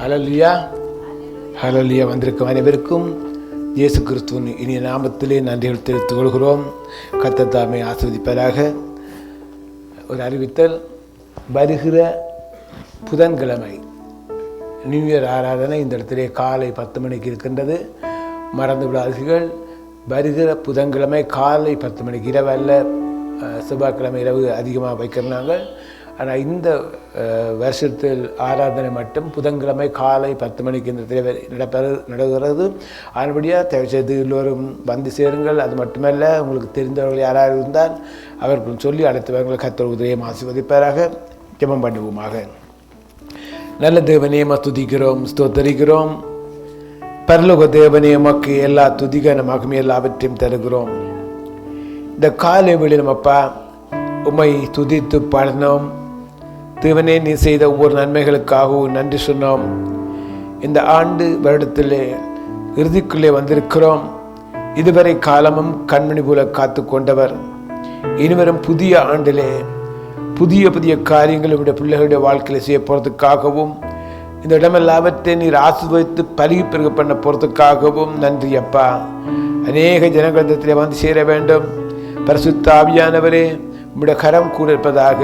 ஹல்லேலூயா, ஹல்லேலூயா. வந்திருக்கும் அனைவருக்கும் இயேசு கிறிஸ்துவின் இனிய நாமத்திலே நன்றிகள் தெரிவித்துக் கொள்கிறோம். கர்த்தர் தாமே ஆசீர்வதிப்பதாக. ஒரு அறிவித்தல்: வருகிற புதன்கிழமை நியூ இயர் ஆராதனை இந்த இடத்திலே காலை 10 மணிக்கு இருக்கின்றது. மறந்து விடாதீர்கள். வருகிற புதன்கிழமை காலை 10 மணிக்கு, இரவு அல்ல. செவ்வாய்க்கிழமை இரவு அதிகமாக வைக்கிறாங்க. ஆனால் இந்த வருஷத்தில் ஆராதனை மட்டும் புதன்கிழமை காலை 10 மணிக்கு இந்த நடைபெறுகிறது. அதன்படியாக தயவுசெய்து எல்லோரும் வந்து சேருங்கள். அது மட்டுமல்ல, உங்களுக்கு தெரிந்தவர்கள் யாராக இருந்தால் அவர்களும் சொல்லி அழைத்தவர்கள் கர்த்தர் உதயம் ஆசீர்வதிப்பாராக. ஜெபம் பண்ணுவோமாக. நல்ல தேவனே, துதிக்கிறோம், ஸ்தோத்தரிக்கிறோம். பரலோக தேவனே, உமக்கு எல்லா துதிக மகிமை எல்லாவற்றையும் தருகிறோம். இந்த காலை வேளையிலும் அப்பா உம்மை துதித்து பாடினோம். தேவனே, நீ செய்த ஒவ்வொரு நன்மைகளுக்காகவும் நன்றி சொன்னோம். இந்த ஆண்டு வருடத்திலே இறுதிக்குள்ளே வந்திருக்கிறோம். இதுவரை காலமும் கண்மணி போல காத்து கொண்டவர். இனிவரும் புதிய ஆண்டிலே புதிய புதிய காரியங்கள் இவருடைய பிள்ளைகளுடைய வாழ்க்கையில் செய்ய போகிறதுக்காகவும், இந்த இடமெல்லாவற்றை நீர் ஆசீர்வதித்து பருகி பெருக பண்ண போகிறதுக்காகவும் நன்றி அப்பா. அநேக ஜனங்களிடத்திலே வந்து சேர வேண்டும். பரிசுத்த ஆவியானவரே, உம்முடைய கரம் கூட இருப்பதாக.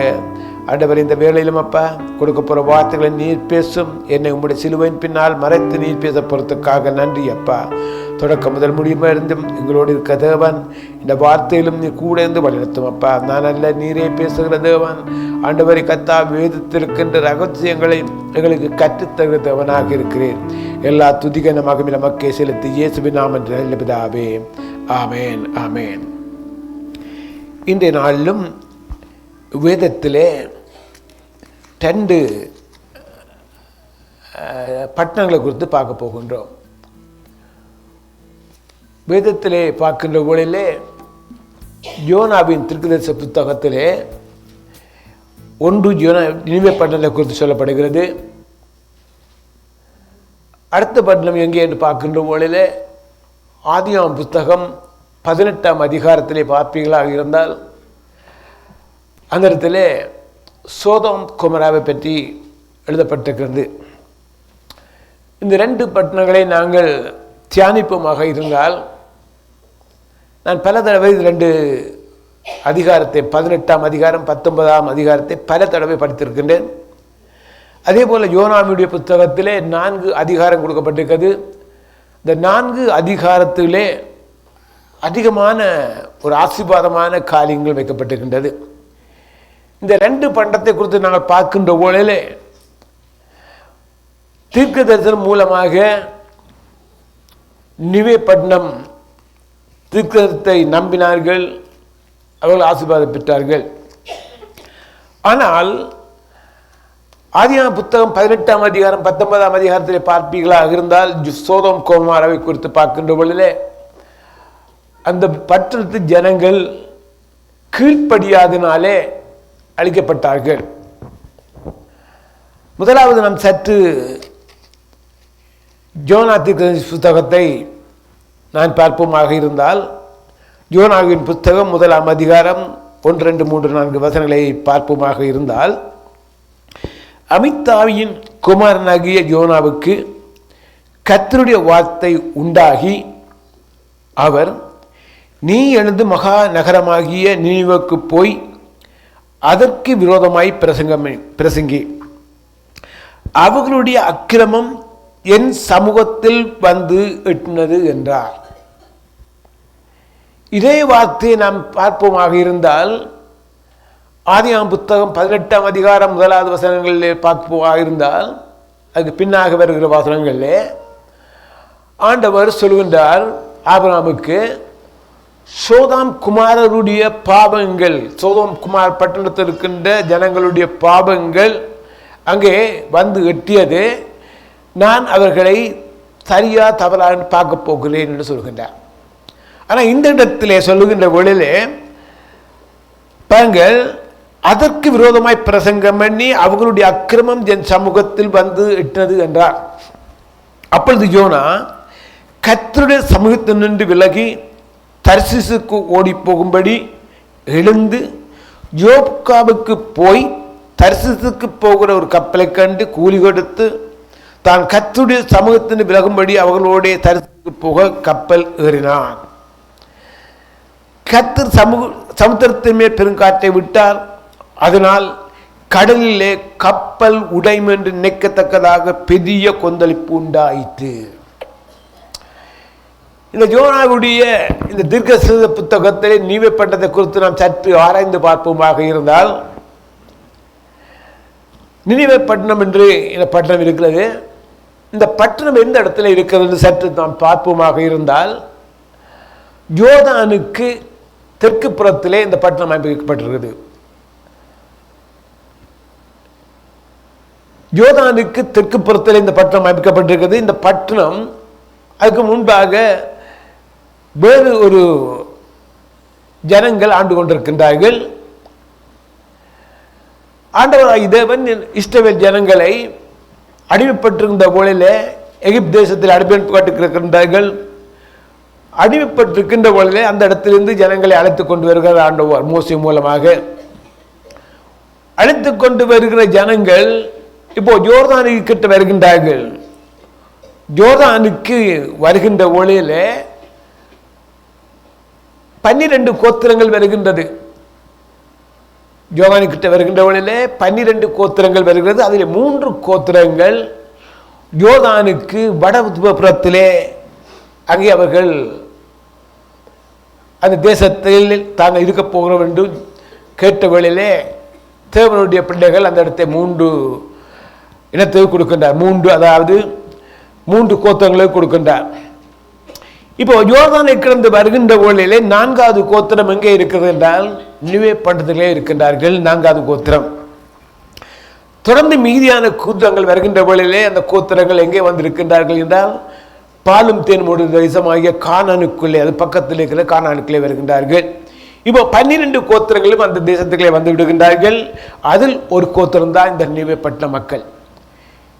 ஆண்டவர், இந்த வேளையிலும் அப்பா கொடுக்க போகிற வார்த்தைகளை நீர் பேசும். என்னை உம்முடைய சிலுவையின் பின்னால் மறைத்து நீர் பேச போகிறதுக்காக நன்றி அப்பா. தொடக்கம் முதல் முடியுமா இருந்தும் எங்களோடு இருக்க தேவன், இந்த வார்த்தையிலும் நீ கூட இருந்து வழிநடத்தும் அப்பா. நான் அல்ல, நீரே பேசுகிற தேவன். ஆண்டவரை கத்தா, வேதத்தில் இருக்கின்ற ரகசியங்களை எங்களுக்கு கற்றுத்தருகிற தேவனாக இருக்கிறேன். எல்லா துதிக மகிமை நமக்கே செலுத்தி இயேசுவின் நாமத்தில் நல்ல பிதாவே, ஆமேன், ஆமேன். இன்றைய நாளிலும் வேதத்திலே 2 பட்டணங்களை குறித்து பார்க்க போகின்றோம். வேதத்திலே பார்க்கின்ற வேளையிலே யோனாவின் தீர்க்கதரிசி புத்தகத்திலே 1 நினிவே பட்டணத்தை குறித்து சொல்லப்படுகிறது. அடுத்த பட்டணம் எங்கே என்று பார்க்கின்ற வேளையிலே ஆதியாகமம் புத்தகம் 18ஆம் அதிகாரத்திலே பார்ப்பீர்களாக இருந்தால் அந்த இடத்துல சோதோம் கொமோராவை பற்றி எழுதப்பட்டிருக்கிறது. இந்த 2 பட்டணங்களை நாங்கள் தியானிப்போமாக இருந்தால், நான் பல தடவை 2 அதிகாரத்தை 18ஆம் அதிகாரம் 19ஆம் அதிகாரத்தை பல தடவை படித்திருக்கின்றேன். அதே போல் யோனாவுடைய புத்தகத்திலே 4 அதிகாரம் கொடுக்கப்பட்டிருக்கிறது. இந்த 4 அதிகாரத்திலே அதிகமான ஒரு ஆசீர்வாதமான காரியங்கள் வைக்கப்பட்டிருக்கின்றது. இந்த 2 பண்டத்தை குறித்து நாங்கள் பார்க்கின்ற வேளையிலே தீர்க்க தரிசனம் மூலமாக நினிவே பட்டணம் தீர்க்கதரிசனத்தை நம்பினார்கள், அவர்கள் ஆசீர்வாதம் பெற்றார்கள். ஆனால் ஆதியாகமம் புத்தகம் 18ஆம் அதிகாரம் 19ஆம் அதிகாரத்திலே பார்ப்பீர்களாக இருந்தால் சோதோம் கொமோராவை குறித்து பார்க்கின்ற வேளையிலே அந்த பட்டணத்து ஜனங்கள் கீழ்ப்படியாதனாலே அழிக்கப்பட்டார்கள். முதலாவது நாம் சற்று யோனா தீர்க்கதரிசி புத்தகத்தை நான் பார்ப்போமாக இருந்தால், யோனாவின் புத்தகம் 1ஆம் அதிகாரம் 1, 2, 3, 4 வசனங்களை பார்ப்போமாக இருந்தால், அமித்தாவியின் குமாரனாகிய யோனாவுக்கு கர்த்தருடைய வார்த்தை உண்டாகி, அவர், நீ எழுந்து மகா நகரமாகிய நினிவேக்கு போய் அதற்கு விரோதமாய் பிரசங்கி, அவர்களுடைய அக்கிரமம் என் சமூகத்தில் வந்து எட்டினது என்றார். இதே வார்த்தையை நாம் பார்ப்போமாக இருந்தால் ஆதியாகமம் புத்தகம் 18ஆம் அதிகாரம் 1வது வசனங்களிலே பார்ப்போமாக இருந்தால், அதுக்கு பின்னாக வருகிற வசனங்களிலே ஆண்டவர் சொல்கின்றார் ஆபிரகாமுக்கு, சோதோம் குமாரருடைய பாவங்கள், சோதோம் குமார் பட்டணத்தில் இருக்கின்ற ஜனங்களுடைய பாவங்கள் அங்கே வந்து எட்டியது, நான் அவர்களை சரியா தவறா பார்க்க போகிறேன் என்று சொல்கின்றார். ஆனால் இந்த இடத்திலே சொல்லுகின்ற வேளையிலே பாருங்கள், அதற்கு விரோதமாய் பிரசங்கம் பண்ணி அவர்களுடைய அக்கிரமம் என் சமூகத்தில் வந்து எட்டினது என்றார். அப்பொழுது யோனா கர்த்தருடைய சமூகத்தில் நின்று விலகி தர்சீசுக்கு ஓடி போகும்படி எழுந்து யோப்காவுக்கு போய் தர்சீசுக்கு போகிற ஒரு கப்பலை கண்டு கூலி கொடுத்து தான் கர்த்தருடைய சமூகத்தின் விலகும்படி அவர்களோட தரிசனத்துக்கு போக கப்பல் ஏறினான். கர்த்தர் சமுத்திரத்தின் மேல் பெருங்காற்றை விட்டார். அதனால் கடலிலே கப்பல் உடையும் என்று நினைக்கத்தக்கதாக பெரிய கொந்தளிப்பு உண்டாயிற்று. இந்த யோனாவுடைய இந்த தீர்க்கதரிசன புத்தகத்திலே நீவே பட்டணத்தை குறித்து நாம் சற்று ஆராய்ந்து பார்ப்போமாக இருந்தால், நினிவே பட்டணம் என்று இந்த பட்டணம் இருக்கிறது. இந்த பட்டணம் எந்த இடத்துல இருக்கிறது சற்று நாம் பார்ப்போமாக இருந்தால், யோர்தானுக்கு தெற்கு புறத்திலே இந்த பட்டணம் அமைக்கப்பட்டிருக்கிறது. யோர்தானுக்கு தெற்கு புறத்திலே இந்த பட்டணம் அமைக்கப்பட்டிருக்கிறது. இந்த பட்டணம் அதுக்கு முன்பாக வேறு ஒரு ஜனங்கள் ஆண்டு கொண்டிருக்கின்றார்கள். ஆண்டவராகிய தேவன் இஸ்ரவேல் ஜனங்களை அடிமைப்பட்டிருந்த போலிலே எகிப்து தேசத்தில் அடிமைப்பட்டிருக்கின்றார்கள். அடிமைப்பட்டிருக்கின்ற போலிலே அந்த இடத்திலிருந்து ஜனங்களை அழைத்து கொண்டு வருகிற ஆண்டவர் மோசே மூலமாக அழைத்து கொண்டு வருகிற ஜனங்கள் இப்போ யோர்தானுக்கு கிட்ட வருகின்றார்கள். யோர்தானுக்கு வருகின்ற ஒளியில 12 கோத்திரங்கள் வருகின்றது. யோர்தானுக்கு கிட்ட வருகின்ற ஒளியில 12 கோத்திரங்கள் வருகிறது. அதில் 3 கோத்திரங்கள் யோர்தானுக்கு வடபுறத்திலே அங்கே அவர்கள் அந்த தேசத்தில் தாங்கள் இருக்க போகிறோம் என்று கேட்ட வேளையிலே தேவனுடைய பிள்ளைகள் அந்த இடத்தை 3 இனத்தை கொடுக்கின்றார். 3 கோத்திரங்களை கொடுக்கின்றார். இப்போ யோர்தானை கடந்து வருகின்ற வேளையிலே 4வது கோத்திரம் எங்கே இருக்கிறது என்றால் நினிவே பட்டணத்திலே இருக்கின்றார்கள். 4வது கோத்திரம். தொடர்ந்து மீதியான கோத்திரங்கள் வருகின்ற வேளையிலே அந்த கோத்திரங்கள் எங்கே வந்திருக்கின்றார்கள் என்றால் பாலும் தேன்மோடு தேசமாகிய கானானுக்குள்ளே, அது பக்கத்தில் இருக்கிற கானானுக்குள்ளே வருகின்றார்கள். இப்போ 12 கோத்திரங்களும் அந்த தேசத்துக்குள்ளே வந்து விடுகின்றார்கள். அதில் ஒரு கோத்திரம் தான் இந்த நினிவே பட்டண மக்கள்.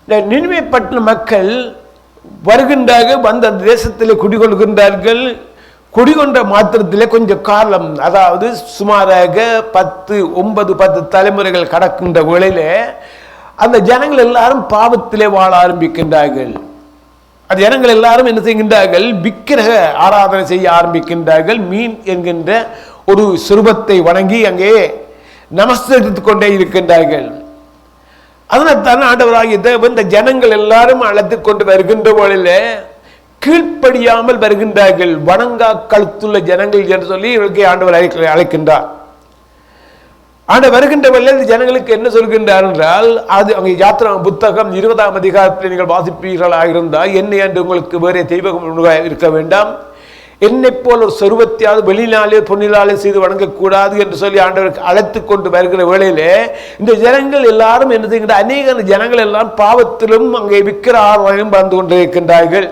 இந்த நினிவே பட்டண மக்கள் வருகின்றார்கள், வந்து அந்த தேசத்தில் குடிகொள்கின்றார்கள். குடிகொண்ட மாத்திரத்திலே கொஞ்சம் காலம், அதாவது சுமாராக 9-10 தலைமுறைகள் கடக்கின்ற வேளையிலே அந்த ஜனங்கள் எல்லாரும் பாவத்திலே வாழ ஆரம்பிக்கின்றார்கள். அந்த ஜனங்கள் எல்லாரும் என்ன செய்கின்றார்கள்? விக்கிரக ஆராதனை செய்ய ஆரம்பிக்கின்றார்கள். மீன் என்கின்ற ஒரு சுரூபத்தை வணங்கி அங்கே நமஸ்கரித்துக் கொண்டே இருக்கின்றார்கள். அதனால் தான் ஆண்டவராகிய தேவன் இந்த ஜனங்கள் எல்லாரும் அழைத்து கொண்டு வருகின்ற போல கீழ்ப்படியாமல் வருகின்றார்கள். வணங்கா கழுத்துள்ள ஜனங்கள் என்று சொல்லி இவர்களுக்கு ஆண்டவர் அழைக்கின்றார். ஆண்டு வருகின்ற வேளை ஜனங்களுக்கு என்ன சொல்கின்றார் என்றால், அது அங்கே யாத்திரா புத்தகம் 20ஆம் அதிகாரத்தில் நீங்கள் வாசிப்பீர்களாக இருந்தால், என்னை என்று உங்களுக்கு வேறே தெய்வம் இருக்க வேண்டாம், என்னை போல் ஒரு சொருபத்தையாவது வெளியினாலே பொன்னினாலே செய்து வணங்கக்கூடாது என்று சொல்லி ஆண்டவருக்கு அழைத்து கொண்டு வருகிற வேளையிலே இந்த ஜனங்கள் எல்லாரும் என்ன செய்கின்ற அநேக ஜனங்கள் எல்லாம் பாவத்திலும் அங்கே விக்கிர ஆராயம் வந்து கொண்டிருக்கின்றார்கள்.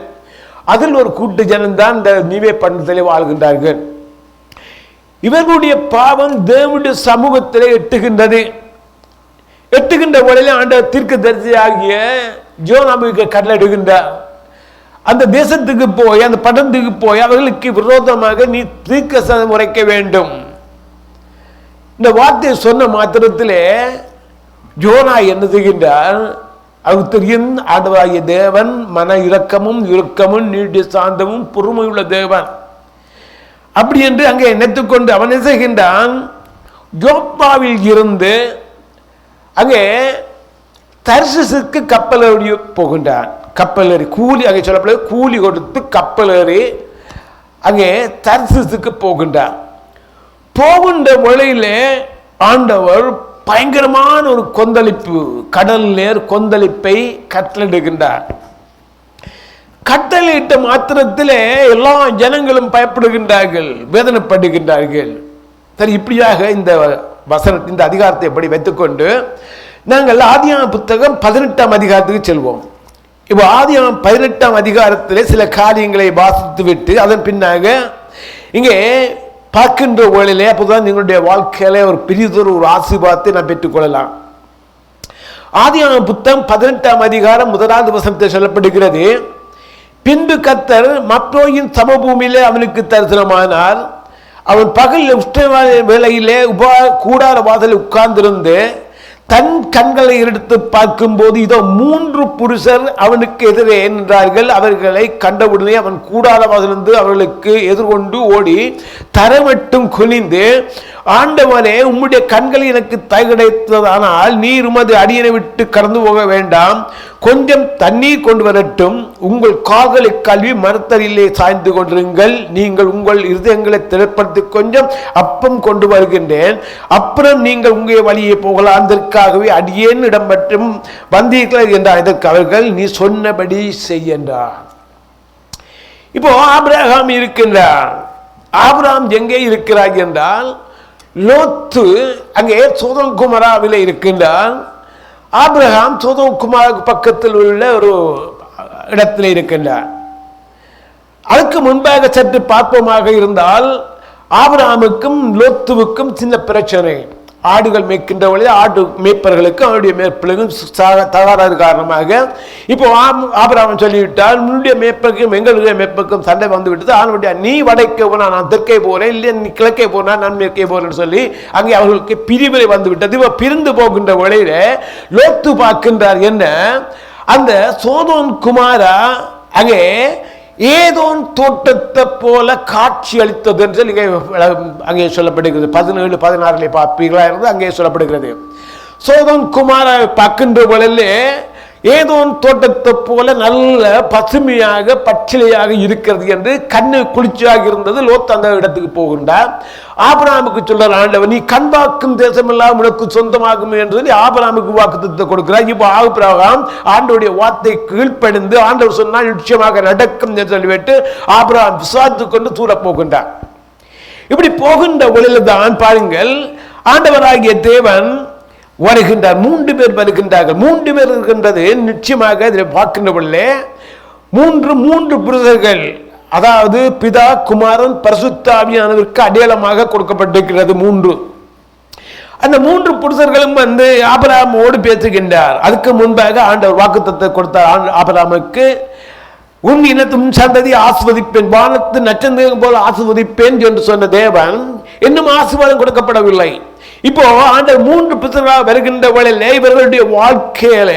அதில் ஒரு கூட்டு ஜனம்தான் இந்த நினிவே பட்டணத்திலே வாழ்கின்றார்கள். இவர்களுடைய பாவம் தேவனுடைய சமூகத்திலே எட்டுகின்றது. எட்டுகின்ற வேளையிலே ஆண்டவர் தீர்க்கதரிசியாகிய யோனாவுக்கு கட்டளையிடுகின்றார், அந்த தேசத்துக்கு போய் அந்த பட்டணத்துக்கு போய் அவர்களுக்கு விரோதமாக நீ தீர்க்கதரிசனம் உரைக்க வேண்டும். இந்த வார்த்தையை சொன்ன மாத்திரத்திலே யோனா என்ன செய்கின்றார்? அவருக்கு தெரியும் ஆண்டவராகிய தேவன் மன இரக்கமும் இறுக்கமும் நீடிய சாந்தமும் பொறுமையுள்ள தேவன். அப்படி என்று அங்கே நினைத்துக்கொண்டு அவன் என்ன செய்கின்றான்? யோப்பாவில் இருந்து அங்கே தர்சிசுக்கு கப்பல் ஏறி போகின்றான். கப்பல் ஏறி கூலி, அங்கே சொல்லப்பட கூலி கொடுத்து கப்பல் ஏறி அங்கே தர்சிசுக்கு போகின்றான். போகின்ற வேளையிலே ஆண்டவர் பயங்கரமான ஒரு கொந்தளிப்பு, கடல் நேர் கொந்தளிப்பை கட்டளையிடுகின்றார். கட்டளையிட்ட மாத்திரத்திலே எல்லா ஜனங்களும் பயப்படுகின்றார்கள், வேதனைப்படுகின்றார்கள். சரி, இப்படியாக இந்த வசனத்தின் இந்த அதிகாரத்தை எப்படி வைத்துக்கொண்டு நாங்கள் ஆதியாகம புத்தகம் 18ஆம் அதிகாரத்துக்கு செல்வோம். இப்போ ஆதியாகமம் 18ஆம் அதிகாரத்திலே சில காரியங்களை வாசித்து விட்டு அதன் பின்னாக இங்கே பார்க்கின்ற வேளையிலே அப்போதான் எங்களுடைய வாழ்க்கையில ஒரு பெரியதொரு ஒரு ஆசீர்வாதத்தை நான் பெற்றுக்கொள்ளலாம். ஆதியாகம புத்தகம் 18ஆம் அதிகாரம் 1வது வசனத்தில் சொல்லப்படுகிறது, பின்பு கர்த்தர் மப்னோயின் சமபூமியிலே அவனுக்கு தரிசனமானார். அவன் பகல் வேளையிலே கூடார வாசலில் உட்கார்ந்திருந்து தன் கண்களை எடுத்து பார்க்கும் போது இதோ 3 புருஷர் அவனுக்கு எதிரே நின்றார்கள். அவர்களை கண்டவுடனே அவன் கூடாரத்திலிருந்து அவர்களுக்கு எதிர்கொண்டு ஓடி தரைமட்டும் குனிந்து, ஆண்டவனே, உம்முடைய கண்கள் எனக்கு கிடைத்ததானால் நீர் உமது அடியனை விட்டு கடந்து போக வேண்டாம், கொஞ்சம் தண்ணீர் கொண்டு வரட்டும், உங்கள் கால்களை கல்வி மரத்தடியிலே சாய்ந்து கொண்டிருங்கள், நீங்கள் உங்கள் இருதயங்களை திறப்படுத்தி கொஞ்சம் அப்பம் கொண்டு வருகின்றேன், அப்புறம் நீங்கள் உங்கள் வழியே போகலாம், அதற்காகவே அடியேன் இடம் மற்றும் வந்தீர்கள் என்றார். இதற்கு அவர்கள், நீ சொன்னபடி செய்யன்றார். இப்போ ஆபிரகாம் இருக்கின்றார். ஆபிரகாம் எங்கே இருக்கிறார் என்றால், லோத்து அங்கே சோதோம் குமாராவிலே இருக்கின்றார். ஆபிரகாம் சோதோம் குமாருக்கு பக்கத்தில் உள்ள ஒரு இடத்தில் இருக்கின்றார். அதுக்கு முன்பாக சற்று பார்ப்போமாக இருந்தால், ஆபிரகாமுக்கும் லோத்துவுக்கும் சின்ன பிரச்சனை. ஆடுகள் மேய்க்கின்ற வழி ஆடு மேய்ப்பர்களுக்கு அவருடைய மேற்பிள்ளைக்கும் தகராறு காரணமாக இப்போ ஆபிரகாம் சொல்லிவிட்டால், உன்னுடைய மேய்ப்பருக்கும் எங்களுடைய மேய்ப்பருக்கும் சண்டை வந்து விட்டது, அவனுடைய நீ வடக்கே போனா நான் தெற்கே போறேன், இல்லை நீ கிழக்கே போனா நான் மேற்கே போறேன்னு சொல்லி அங்கே அவர்களுக்கு பிரிவினை வந்து விட்டது. இப்போ பிரிந்து போகின்ற வழியில லோத்து பார்க்கின்றார் என்ன, அந்த சோதோம் குமாரா அங்கே ஏதோன் தோட்டத்தை போல காட்சி அளித்தது என்று அங்கே சொல்லப்படுகிறது. 17, 16 பார்ப்பீர்களா இருந்து அங்கே சொல்லப்படுகிறது. சோதோம் குமாரை பார்க்கின்ற பொழுது ஏதோன் தோட்டத்தை போல நல்ல பசுமையாக பச்சிலையாக இருக்கிறது என்று கண்ணு குளிர்ச்சியாக இருந்தது. லோத் அந்த இடத்துக்கு போகின்றார். ஆபிரகாமுக்கு சொல்றார், ஆண்டவர், நீ கண் பார்க்கும் தேசம் எல்லாம் உனக்கு சொந்தமாகும் என்று சொல்லி ஆபிரகாமுக்கு வாக்குத்தத்தத்தை கொடுக்கிறார். இப்போ ஆபிரகாம் ஆண்டவருடைய வார்த்தை கீழ்ப்படிந்து ஆண்டவர் சொன்னால் நிச்சயமாக நடக்கும் என்று சொல்லிவிட்டு ஆபிரகாம் விசுவாசித்துக் கொண்டு தூர போகின்றார். இப்படி போகின்ற ஒளியில் தான் பாருங்கள், ஆண்டவராகிய தேவன் வருகின்றார். 3 பேர் வருகின்றார்கள். 3 பேர் இருக்கின்றது நிச்சயமாக இதில் பார்க்கின்ற பொழுது 3 புருஷர்கள், அதாவது பிதா, குமாரன், பரிசுத்த ஆவியானவருக்கு அடையாளமாக கொடுக்கப்பட்டிருக்கிறது 3. அந்த 3 புருஷர்களும் வந்து ஆபிரகாமோடு பேசுகின்றார். அதுக்கு முன்பாக ஆண்டவர் வாக்குத்தத்தத்தை கொடுத்தார் ஆபிரகாமுக்கு, உன் இனத்தும் சந்ததி ஆசிர்வதிப்பேன், வானத்து நட்சத்திரம் போல ஆசிர்வதிப்பேன் என்று சொன்ன தேவன் இன்னும் ஆசீர்வாதம் கொடுக்கப்படவில்லை. இப்போ ஆண்டவர் 3 புத்திரராக வருகின்ற வேளையிலே இவர்களுடைய வாழ்க்கையில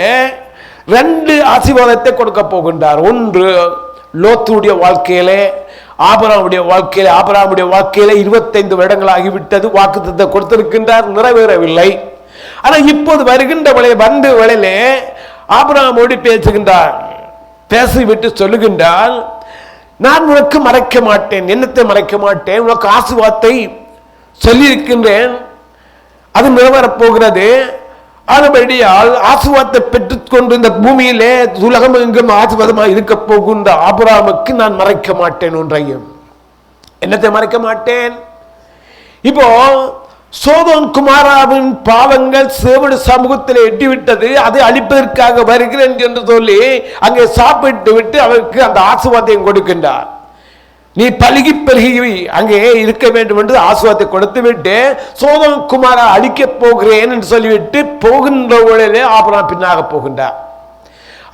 2 ஆசீர்வாதத்தை கொடுக்க போகின்றார். ஒன்று லோத்துடைய வாழ்க்கையிலே, ஆபிரகாமுடைய வாழ்க்கையில. ஆபிரகாமுடைய வாழ்க்கையில 25 வருடங்கள் ஆகிவிட்டது. வாக்குத்தத்தத்தை கொடுத்திருக்கின்றார், நிறைவேறவில்லை. ஆனா இப்போது வருகின்ற வேளையிலே ஆபிரகாமோடு பேசுகின்றார். பேசிவிட்டு சொல்லுகின்றார், நான் உனக்கு மறைக்க மாட்டேன். என்னத்தை மறைக்க மாட்டேன்? உனக்கு ஆசீர்வாதத்தை சொல்லியிருக்கின்றேன், அது நிறைவேறப் போகிறது. ஆனபடியால் ஆசீர்வாதத்தை பெற்றுக்கொண்டு இந்த பூமியிலே உலகம் எங்கும் ஆசீர்வாதமாக இருக்க போகின்ற ஆபிரகாமுக்கு நான் மறைக்க மாட்டேன் ஒன்றையும். என்னத்தை மறைக்க மாட்டேன்? இப்போ சோதோம் குமாராவின் பாவங்கள் சேவடு சமூகத்தில் எட்டிவிட்டது, அதை அழிப்பதற்காக வருகிறேன் என்று சொல்லி அங்கே சாப்பிட்டு விட்டு அவருக்கு அந்த ஆசீர்வாதத்தையும் கொடுக்கின்றார். நீ பலுகி பெருகி அங்கே இருக்க வேண்டும் என்று ஆசீர்வாதத்தை கொடுத்து விட்டு சோதோம் குமாரா அழிக்க போகிறேன் என்று சொல்லிவிட்டு போகின்ற வேளையிலே ஆபிரகாம் பின்னாக போகின்றார்.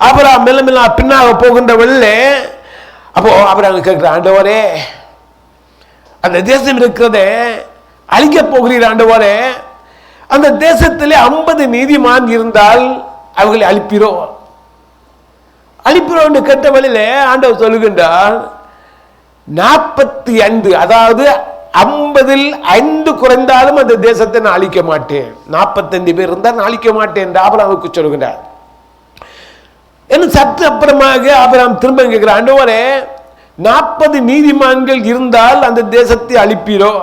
ஆபிரகாம் மெல்ல மெல்ல பின்னாக போகின்ற வேளையிலே அப்போ ஆபிரகாம் கேட்கிற, ஆண்டவரே, அந்த தேசம் இருக்கிறதே அழிக்க போகிறீர் ஆண்டவரே, அந்த தேசத்திலே 50 நீதிமான் இருந்தால் அவர்களை அழிப்பீரோ என்று கேட்ட வழியிலே ஆண்டவர் சொல்லுகின்றார், 45, அதாவது 50ல் 5 குறைந்தாலும் அந்த தேசத்தை நான் அழிக்க மாட்டேன். 45 பேர் இருந்தால் நான் அழிக்க மாட்டேன் என்று ஆபிரகாமுக்கு சொல்லுகிறார். என்ன சற்று அப்புறமாக ஆபிரகாம் திரும்ப கேட்கிறார், ஆண்டவரே, 40 நீதிமான்கள் இருந்தால் அந்த தேசத்தை அழிப்பீரோ?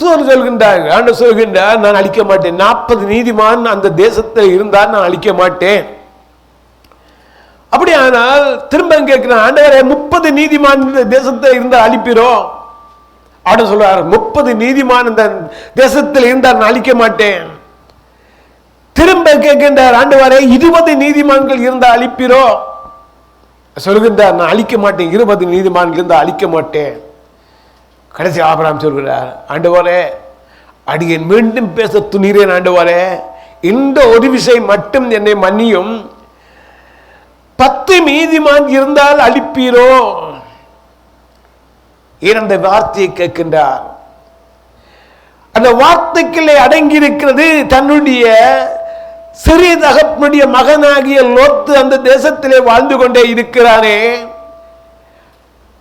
சொல்கின்றார்கள். ஆண்டவர் சொல்கின்றார், நான் அழிக்க மாட்டேன். 40 நீதிமான் அந்த தேசத்தில் இருந்தால் நான் அழிக்க மாட்டேன். அப்படியானால் திரும்ப கேட்கிறேன், ஆண்டவரே, 30 நீதிமான் இந்த தேசத்தில் இருந்தால் அழிப்பீரோ? ஆண்டவர் சொல்றார், 30 நீதிமான் இந்த தேசத்தில் இருந்தால் நான் அழிக்க மாட்டேன். திரும்ப கேட்கின்றார், ஆண்டவரே, 20 நீதிமான்கள் இருந்தால் அழிப்பீரோ? சொல்கின்றார், நான் அழிக்க மாட்டேன். 20 நீதிமான்கள் இருந்தால் அழிக்க மாட்டேன். கடைசி ஆபிரகாம் சொல்கிறார், ஆண்டவரே, அடியேன் மீண்டும் பேச துணிகிறேன். ஆண்டவரே, இந்த ஒரு விஷயம் மட்டும் என்னை மன்னியும். 10 நீதிமான் இருந்தால் அழிப்பீரோ? இந்த வார்த்தையை கேட்கின்றார். அந்த வார்த்தைக்குள்ளே அடங்கி இருக்கிறது. தன்னுடைய சிறிய தகப்பனுடைய மகனாகிய லோத்து அந்த தேசத்திலே வாழ்ந்து கொண்டே இருக்கிறாரே.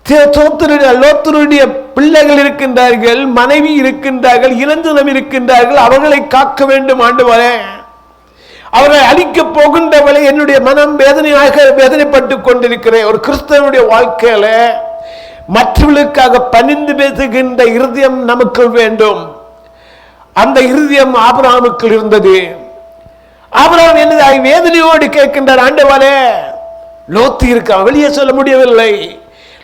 லோத்தருடைய பிள்ளைகள் இருக்கின்றார்கள், மனைவி இருக்கின்றார்கள், இளஞ்சனம் இருக்கின்றார்கள். அவர்களை காக்க வேண்டும் ஆண்டவரே. அவர்களை அழிக்க போகின்றவளை என்னுடைய மனம் வேதனைப்பட்டுக் கொண்டிருக்கிறேன். ஒரு கிறிஸ்தவனுடைய வாழ்க்கையில மற்றவர்களுக்காக பணிந்து பேசுகின்ற இருதயம் நமக்கு வேண்டும். அந்த இருதயம் ஆபிரகாமுக்குள் இருந்தது. ஆபிரகாம் என்னது வேதனையோடு கேட்கின்றார், ஆண்டவரே லோத்து இருக்க வெளியே சொல்ல முடியவில்லை.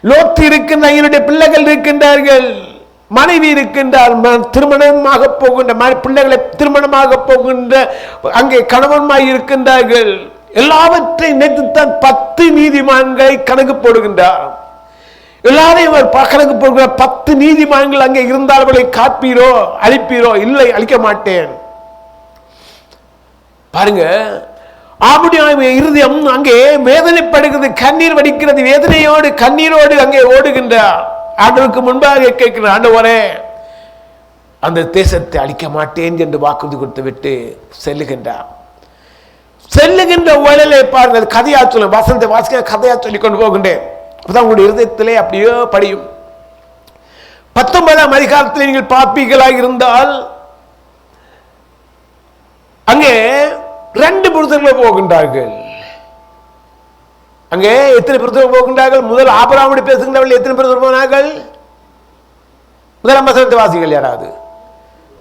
லோத்து இருக்கின்ற என்னுடைய பிள்ளைகள் இருக்கின்றார்கள், மனைவி இருக்கின்றார், திருமணமாக போகின்ற பிள்ளைகளை திருமணமாக போகின்ற அங்கே கணவன்மாய் இருக்கின்றார்கள். எல்லாவற்றையும் நினைத்துத்தான் 10 நீதிமான்களை கணக்கு போடுகின்றார். எல்லாரையும் கணக்கு போடுகிற 10 நீதிமான்கள் அங்கே இருந்தால் அவர்களை காப்பீரோ அழிப்பீரோ? இல்லை, அழிக்க மாட்டேன். பாருங்க, அவருடைய இருதயம் அங்கே வேதனைப்படுகிறது, கண்ணீர் வடிக்கிறது, வேதனையோடு கண்ணீரோடு அங்கே ஓடுகின்றார். ஆண்டவருக்கு முன்பாக கேட்கிற, ஆண்டவரே அந்த தேசத்தை அழிக்க மாட்டேன் என்று வாக்குறுதி கொடுத்து விட்டு செல்லுகின்றார். செல்லுகின்ற வேளையிலே பாருங்கள், கதையா சொல்ல வசந்த வாசிக்க கதையா சொல்லிக் கொண்டு போகின்றேன். அப்பதான் உங்களுடைய இருதயத்திலே அப்படியே படியும். 19ஆம் அதிகாரத்தில் நீங்கள் பார்ப்பீர்களாக இருந்தால் அங்கே 2 புருஷர்கள் போகின்றார்கள். அங்கே எத்தனை புருஷர்கள் போகின்றார்கள்? முதல் ஆபிரகாமோடு பேசுகின்றவர்கள் எத்தனை புருஷர்கள் போனார்கள்? முதலாம் வசனத்தை வாசிகள் யாராவது?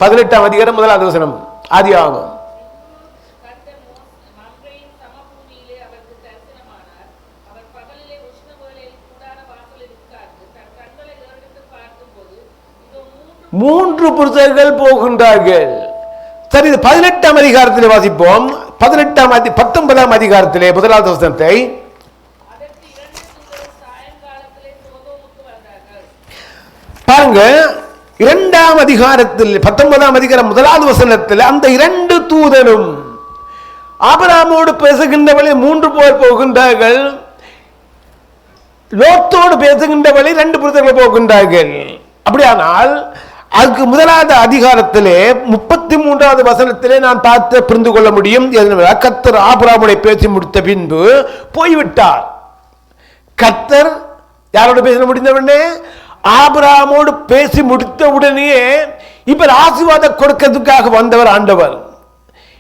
18ஆம் அதிகாரம் 1வது வசனம், ஆதியாகமம். மூன்று புருஷர்கள் போகின்றார்கள். சரி, 18ஆம் அதிகாரத்திலே வாசிப்போம். 19ஆம் அதிகாரத்திலே 1வது வசனத்தை பாருங்க. 2ஆம் அதிகாரத்தில் 19ஆம் அதிகாரம் 1வது வசனத்தில் அந்த 2 தூதரும் ஆபிரகாமோடு பேசுகின்றவளை 3 பேர் போகின்றார்கள். லோத்தோடு பேசுகின்றவளை 2 புருஷர்கள் போகின்றார்கள். அப்படியானால் அதுக்கு 1வது அதிகாரத்திலே 33வது வசனத்திலே நான் பார்த்து புரிந்து கொள்ள முடியும். கர்த்தர் ஆபிரகாமோடு பேசி முடித்த பின்பு போய்விட்டார். கர்த்தர் யாரோடு பேச முடிந்தவுடனே? ஆபிரகாமோடு பேசி முடித்த உடனே இப்ப ஆசீர்வாதம் கொடுக்கிறதுக்காக வந்தவர் ஆண்டவர்.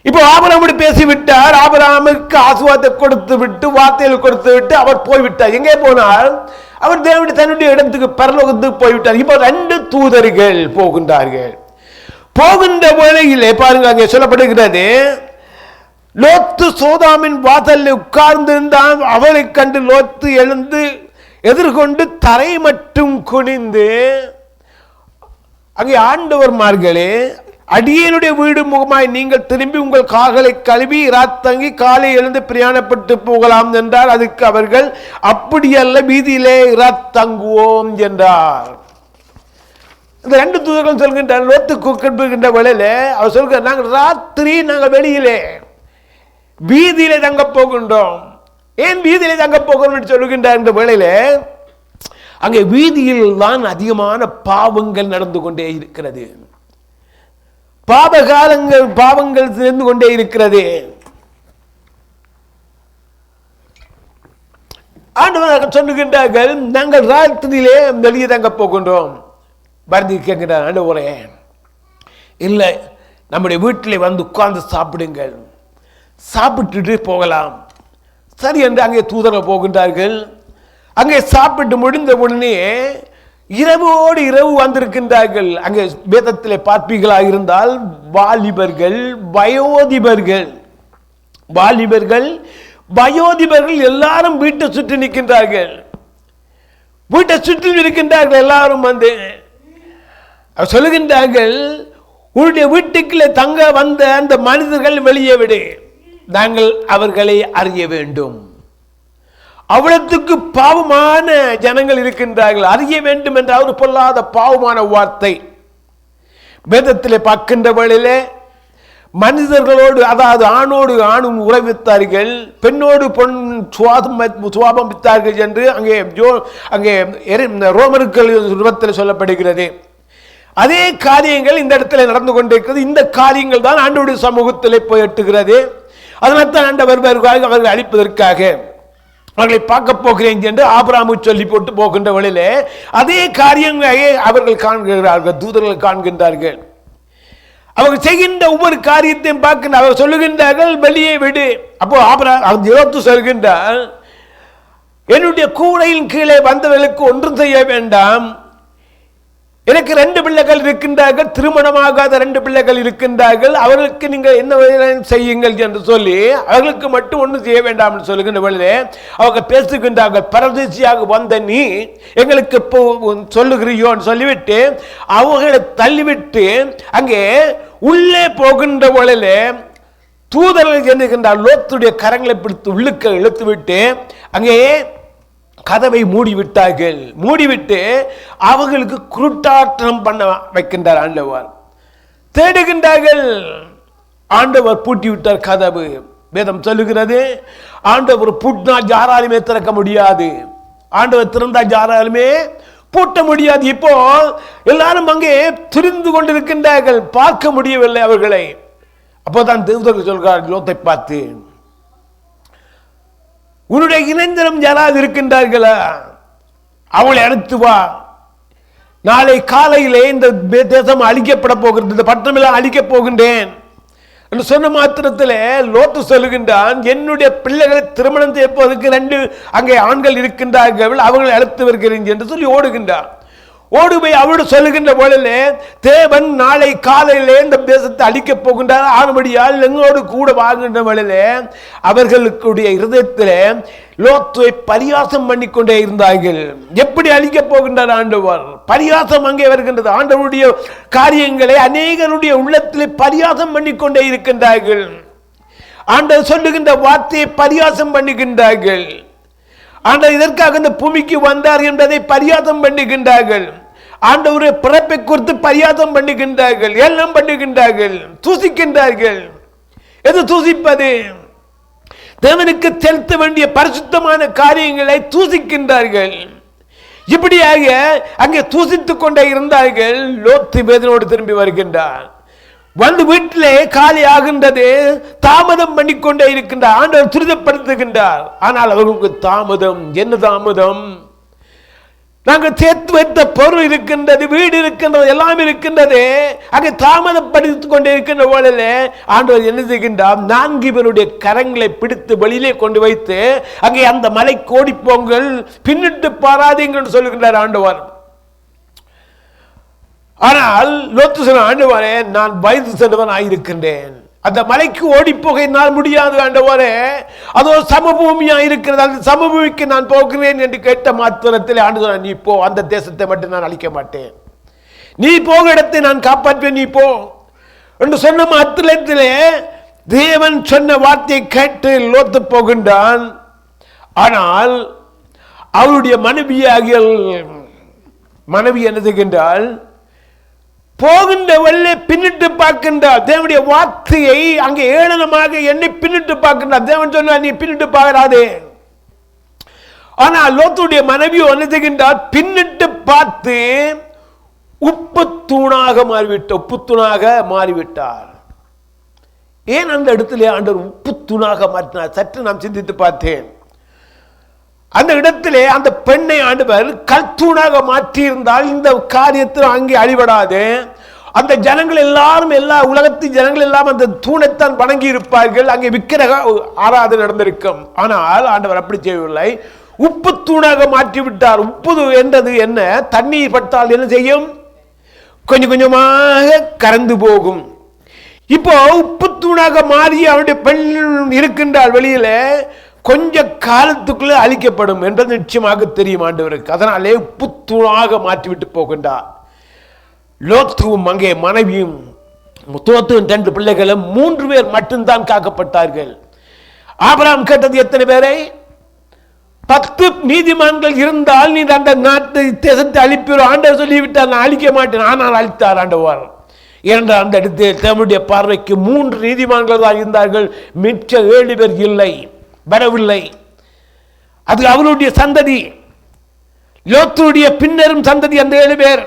இப்போ ஆபிரகாமோடு பேசிவிட்டார். ஆபிரகாமுக்கு ஆசீர்வாதம் கொடுத்து விட்டு, வார்த்தைகள் கொடுத்து விட்டு அவர் போய்விட்டார். எங்கே போனார்? அவர் தேவனுடைய தன்னுடைய இடத்துக்கு பரலோகத்துக்கு போய்விட்டார். இப்போ 2 தூதர்கள் போகின்றார்கள். போகின்ற வேளையிலே பாருங்க, அங்கே சொல்லப்படுகிறது, லோத்து சோதாமின் வாசலில் உட்கார்ந்திருந்தான். அவளை கண்டு லோத்து எழுந்து எதிர்கொண்டு தரை மட்டும் குனிந்து, அங்கே ஆண்டவர்மார்களே, அடியனுடைய வீடு முகமாய் நீங்கள் திரும்பி உங்கள் கால்களை கழுவி ராத்தங்கி காலை எழுந்து பிரயாணப்பட்டு போகலாம் என்றார். அதுக்கு அவர்கள், அப்படியல்ல, வீதியிலே ராத்தங்குவோம் என்றார். இந்த 2 தூதர்கள் சொல்கின்ற லோத்து கூப்பிடுகின்ற வேளையில அவர் சொல்கிற, நாங்கள் ராத்திரி நாங்கள் வெளியிலே வீதியிலே தங்க போகின்றோம். ஏன் வீதியிலே தங்க போகிறோம் என்று சொல்கின்ற இந்த வேளையில அங்கே வீதியில் தான் அதிகமான பாவங்கள் நடந்து கொண்டே இருக்கிறது. பாவங்கள் சேர்ந்து கொண்டே இருக்கிறது. ஆண்டவர்கள் சொல்லுகின்றார்கள், நாங்கள் ராத்திரியிலே வெளியே தங்க போகின்றோம். பரதி கேட்கிறார், ஆண்டவரே இல்லை, நம்முடைய வீட்டிலே வந்து உட்கார்ந்து சாப்பிடுங்கள், சாப்பிட்டுட்டு போகலாம். சரி என்று அங்கே தூதர்கள் போகின்றார்கள். அங்கே சாப்பிட்டு முடிந்த உடனே இரவோடு இரவு வந்திருக்கின்றார்கள். அங்கே வேதத்திலே பார்ப்பீர்களாக இருந்தால் வாலிபர்கள், வயோதிபர்கள் எல்லாரும் வீட்டை சுற்றி நிற்கின்றார்கள். வீட்டை சுற்றி இருக்கின்றார்கள். எல்லாரும் வந்து சொல்லுகின்றார்கள், உன்னுடைய வீட்டுக்குள்ளே தங்க வந்த அந்த மனிதர்கள் வெளியே விடு, நாங்கள் அவர்களை அறிய வேண்டும். அவ்வளத்துக்கு பாவமான ஜனங்கள் இருக்கின்றார்கள். அறிய வேண்டும் என்ற ஒரு பொல்லாத பாவமான வார்த்தை வேதத்திலே பார்க்கின்ற வேளையிலே மனிதர்களோடு, அதாவது ஆணோடு ஆணும் உறவித்தார்கள், பெண்ணோடு பெண் சுவாபம் வித்தார்கள் என்று அங்கே ரோமர்கள் சொல்லப்படுகிறது. அதே காரியங்கள் இந்த இடத்துல நடந்து கொண்டிருக்கிறது. இந்த காரியங்கள் தான் ஆண்டவருடைய சமூகத்தில் போய் எட்டுகிறது. அதனால் தான் ஆண்டவர் வருவார்கள் அவர்கள் அழிப்பதற்காக அவர்களை பார்க்க போகிறேன் என்று ஆபிரகாமு சொல்லி போட்டு போகின்ற வழியிலே அதே காரியங்களை அவர்கள் காண்கிறார்கள், தூதர்கள் காண்கின்றார்கள். அவர்கள் செய்கின்ற ஒவ்வொரு காரியத்தையும் பார்க்கின்ற அவர் சொல்லுகின்றார்கள், வெளியே விடு. அப்போ ஆபிரகாம் யோத்து சொல்கின்றார், என்னுடைய கூடையின் கீழே வந்தவர்களுக்கு ஒன்றும் செய்ய வேண்டாம். எனக்கு 2 பிள்ளைகள் இருக்கின்றார்கள், திருமணமாகாத 2 பிள்ளைகள் இருக்கின்றார்கள், அவர்களுக்கு நீங்கள் என்ன செய்யுங்கள் என்று சொல்லி அவர்களுக்கு மட்டும் ஒன்றும் செய்ய வேண்டாம் என்று சொல்லுகின்ற பொழுது அவங்க பேசுகின்றார்கள், பரதேசியாக வந்த நீ எங்களுக்கு சொல்லுகிறியோன்னு சொல்லிவிட்டு அவர்களை தள்ளிவிட்டு அங்கே உள்ளே போகின்ற பொழுது தூதர்கள் என்கின்றார் லோத்துடைய கரங்களை பிடித்து உள்ளுக்க இழுத்துவிட்டு அங்கே கதவை மூடிவிட்டார்கள். மூடிவிட்டு அவர்களுக்கு குருட்டாட்டம் பண்ண வைக்கின்றார் ஆண்டவர். தேடுகின்றார்கள். ஆண்டவர் பூட்டி விட்டார் கதவு. வேதம் சொல்லுகிறது, ஆண்டவர் பூட்டினால் யாராலுமே திறக்க முடியாது, ஆண்டவர் திறந்தால் யாராலுமே பூட்ட முடியாது. இப்போ எல்லாரும் அங்கே திரிந்து கொண்டிருக்கின்றார்கள், பார்க்க முடியவில்லை அவர்களை. அப்போதான் தூதர்கள் சொல்கிறார் லோத்தை பார்த்து, உன்னுடைய இணைந்தனம் யாராவது இருக்கின்றார்களா, அவளை அழைத்து வா, நாளை காலையிலே இந்த தேசம் அழிக்கப்பட போகிறது, இந்த பட்டணமெல்லாம் அழிக்கப் போகின்றேன் என்று சொன்ன மாத்திரத்தில் லோத்து சொல்லுகின்றான், என்னுடைய பிள்ளைகளை திருமணம் செய்வதற்கு 2 அங்கே ஆண்கள் இருக்கின்றார்கள், அவர்களை அழைத்து வருகிறேன் என்று சொல்லி ஓடுகின்றான். ஓடு போய் அவரோடு சொல்லுகின்ற பொழுது தேவன் நாளை காலையிலே இந்த தேசத்தை அழிக்கப் போகின்றார், ஆனபடியால் எங்களோடு கூட வாங்குகின்ற பொழுது அவர்களுடைய இருதயத்தில் லோத்துவை பரியாசம் பண்ணிக்கொண்டே இருந்தார்கள். எப்படி அழிக்கப் போகின்றார் ஆண்டவர்? பரியாசம் அங்கே வருகின்றது. ஆண்டவருடைய காரியங்களை அநேகருடைய உள்ளத்திலே பரியாசம் பண்ணிக்கொண்டே இருக்கின்றார்கள். ஆண்டவர் சொல்லுகின்ற வார்த்தையை பரியாசம் பண்ணுகின்றார்கள். ஆண்டவர் இதற்காக இந்த பூமிக்கு வந்தார் என்பதை பரியாசம் பண்ணுகின்றார்கள். ஆண்டவருடைய பிறப்பை குறித்து பரியாசம் பண்ணுகின்றார்கள், எல்லாம் பண்ணுகின்றார்கள், தூசிக்கின்றார்கள். எது தூசிப்பது? தேவனுக்கு செலுத்த வேண்டிய பரிசுத்தமான காரியங்களை தூசிக்கின்றார்கள். இப்படியாக அங்கே தூசித்துக் கொண்டே இருந்தார்கள். லோத்து வேதனோடு திரும்பி வருகின்றார். வந்து வீட்டிலே காலி ஆகின்றது, தாமதம் பண்ணிக்கொண்டே இருக்கின்றார். ஆண்டவர் துரிதப்படுத்துகின்றார். ஆனால் அவர்களுக்கு தாமதம். என்ன தாமதம்? நாங்கள் சேர்த்து வைத்த பொருள் இருக்கின்றது, வீடு இருக்கின்றது, எல்லாம் இருக்கின்றது, அங்கே தாமதப்படுத்திக் கொண்டே இருக்கின்ற போல ஆண்டவர் என்ன செய்கின்றார்? 4 பேருடைய கரங்களை பிடித்து வெளியிலே கொண்டு வைத்து அங்கே அந்த மலை கோடி போங்கள், பின்னிட்டு பாராதீங்கள் சொல்லுகின்றார் ஆண்டவர். ஆனால் லோத்து சொன்ன, ஆண்டவரே நான் வயது சென்றவன் ஆயிருக்கின்றேன், அந்த மலைக்கு ஓடி போக என்னால் முடியாது ஆண்டவரே, அதோ சமபூமியா இருக்கிறது, அந்த சமபூமிக்கு நான் போகிறேன் என்று கேட்ட மாத்திரத்தில் ஆண்டவர், நீ போ, அந்த தேசத்தை மட்டும் நான் அழிக்க மாட்டேன், நீ போக இடத்தை நான் காப்பாற்றுவேன், நீ போ என்று சொன்ன மாத்திரத்திலே தேவன் சொன்ன வார்த்தையை கேட்டு லோத்து போகின்றான். ஆனால் அவருடைய மனைவி என்ன செய்கின்றாள்? போகின்ற வழியே பின்னிட்டு பார்க்கின்றார். தேவனுடைய வார்த்தையை அங்கே ஏளனமாக எண்ணி பின்னிட்டு பார்க்கின்றார். தேவன் சொன்னார், நீ பின்னிட்டு பார்க்காதே. ஆனால் லோத்துடைய மனைவி என்ன செய்கின்றார்? பின்னிட்டு பார்த்து உப்பு தூணாக மாறிவிட்டார். ஏன் அந்த இடத்திலே ஆண்டவர் உப்பு தூணாக மாற்றினார்? சற்று நாம் சிந்தித்து பார்த்தேன். அந்த இடத்திலே அந்த பெண்ணை ஆண்டவர் கல்தூணாக மாற்றி இருந்தால் இந்த காரியத்தில் அங்கே அழிபடாது. அந்த ஜனங்கள் எல்லாரும், எல்லா உலகத்து ஜனங்கள் எல்லாம் அந்த தூணைத்தான் வணங்கி இருப்பார்கள், அங்கே விக்கிரக ஆராதனை நடந்திருக்கும். ஆனால் ஆண்டவர் அப்படி செய்யவில்லை, உப்பு தூணாக மாற்றி விட்டார். உப்பு என்றது என்ன? தண்ணீர் பட்டால் என்ன செய்யும்? கொஞ்சம் கொஞ்சமாக கறந்து போகும். இப்போ உப்பு தூணாக மாறி அவருடைய பெண் இருக்கின்றால் வெளியில, கொஞ்ச காலத்துக்குள்ளே அழிக்கப்படும் என்பது நிச்சயமாக தெரியும் ஆண்டவருக்கு. அதனாலே உப்புத்தூணாக மாற்றிவிட்டு போகின்றார். லோத்துவும் அங்கே மனைவியும் லோத்துவின் 2 பிள்ளைகளும் 3 பேர் மட்டும்தான் காக்கப்பட்டார்கள். ஆபிரகாம் கேட்டது எத்தனை பேரை? 10 நீதிமான்கள் இருந்தால் நீ அந்த நாட்டை தேசத்தை அழிப்பீரோ? ஆண்டவர் சொல்லிவிட்டார், நான் அழிக்க மாட்டேன். ஆனால் அழித்தார் ஆண்டவர். ஏனென்றால் அந்த இடத்தில் தம்முடைய பார்வைக்கு 3 நீதிமான்கள் தான் இருந்தார்கள், மிச்ச 7 பேர் இல்லை, வரவில்லை. அது அவருடைய சந்ததி, லோத்துடைய பின்னரும் சந்ததி அந்த 7 பேர்.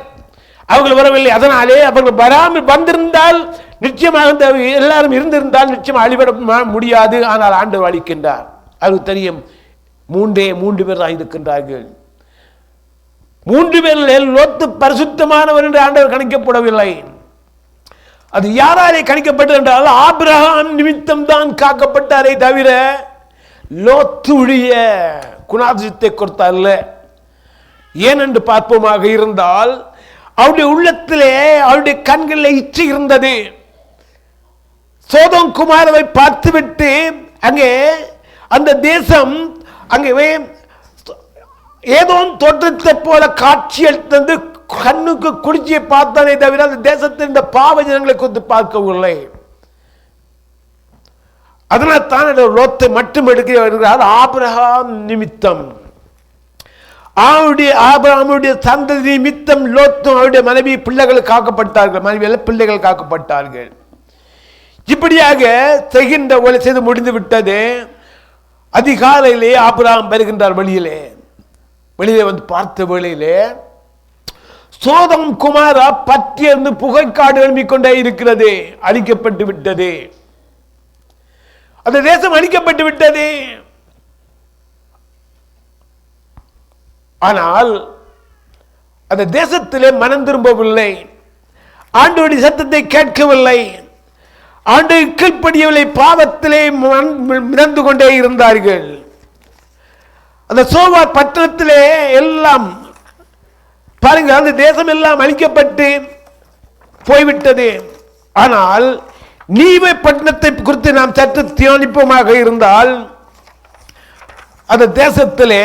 அவர்கள் வரவில்லை. அதனாலே அவர்கள் வராமல் வந்திருந்தால் நிச்சயமாக எல்லாரும் இருந்திருந்தால் நிச்சயம் அழிவிட முடியாது. ஆனால் ஆண்டவர் அளிக்கின்றார். அவருக்கு தெரியும், மூன்று பேர் தான் இருக்கின்றார்கள். 3 பேரில் லோத்து பரிசுத்தமானவர் என்று ஆண்டவர் கணிக்கப்படவில்லை. அது யாராலே கணிக்கப்பட்டது என்றால் ஆபிரகாம் நிமித்தம் தான் காக்கப்பட்டாரே தவிர லோத்துடைய குணாதிசயத்தை கொடுத்தார்ல. ஏனென்று பார்ப்போமாக இருந்தால் அவருடைய உள்ளத்திலே அவருடைய கண்களில் இச்சை இருந்தது. சோதோம் குமாரவை பார்த்துவிட்டு அங்கே அந்த தேசம் அங்கே ஏதோ தோற்றத்தை போல காட்சி அளித்தது. கண்ணுக்கு குளிர்ச்சியை பார்த்தானே தவிர அந்த தேசத்தில் இந்த பாவ ஜனங்களை குறித்து பார்க்கவில்லை. அதனால் தான் லோத்தை மட்டும் எடுக்கிறார். ஆபிரகாம் நிமித்தம், ஆபிரகாமுடைய சந்ததி நிமித்தம் லோத்தும் அவருடைய மனைவி பிள்ளைகள் காக்கப்பட்டார்கள். மனைவியில் பிள்ளைகள் காக்கப்பட்டார்கள். இப்படியாக செய்கின்ற ஒளி செய்து முடிந்து விட்டது. அதிகாலையிலே ஆபிரகாம் வருகின்றார். வெளியிலே வந்து பார்த்த வேளையிலே சோதம் குமாரா பற்றியிருந்து புகைக்காடு எழுப்பிக் கொண்டே இருக்கிறது. அழிக்கப்பட்டு விட்டது. அந்த தேசம் அழிக்கப்பட்டு விட்டது. ஆனால் அந்த தேசத்திலே மனம் திரும்பவில்லை. ஆண்டவருடைய சத்தத்தை கேட்கவில்லை. ஆண்டு கீழ்ப்படியவில்லை. பாவத்திலே மிதந்து கொண்டே இருந்தார்கள். அந்த சோவார் பட்டணத்திலே எல்லாம் பாருங்க, அந்த தேசம் எல்லாம் அழிக்கப்பட்டு போய்விட்டது. ஆனால் நீவே பட்டணத்தை குறித்து நாம் சற்று தியானிப்போமாக இருந்தால் அந்த தேசத்திலே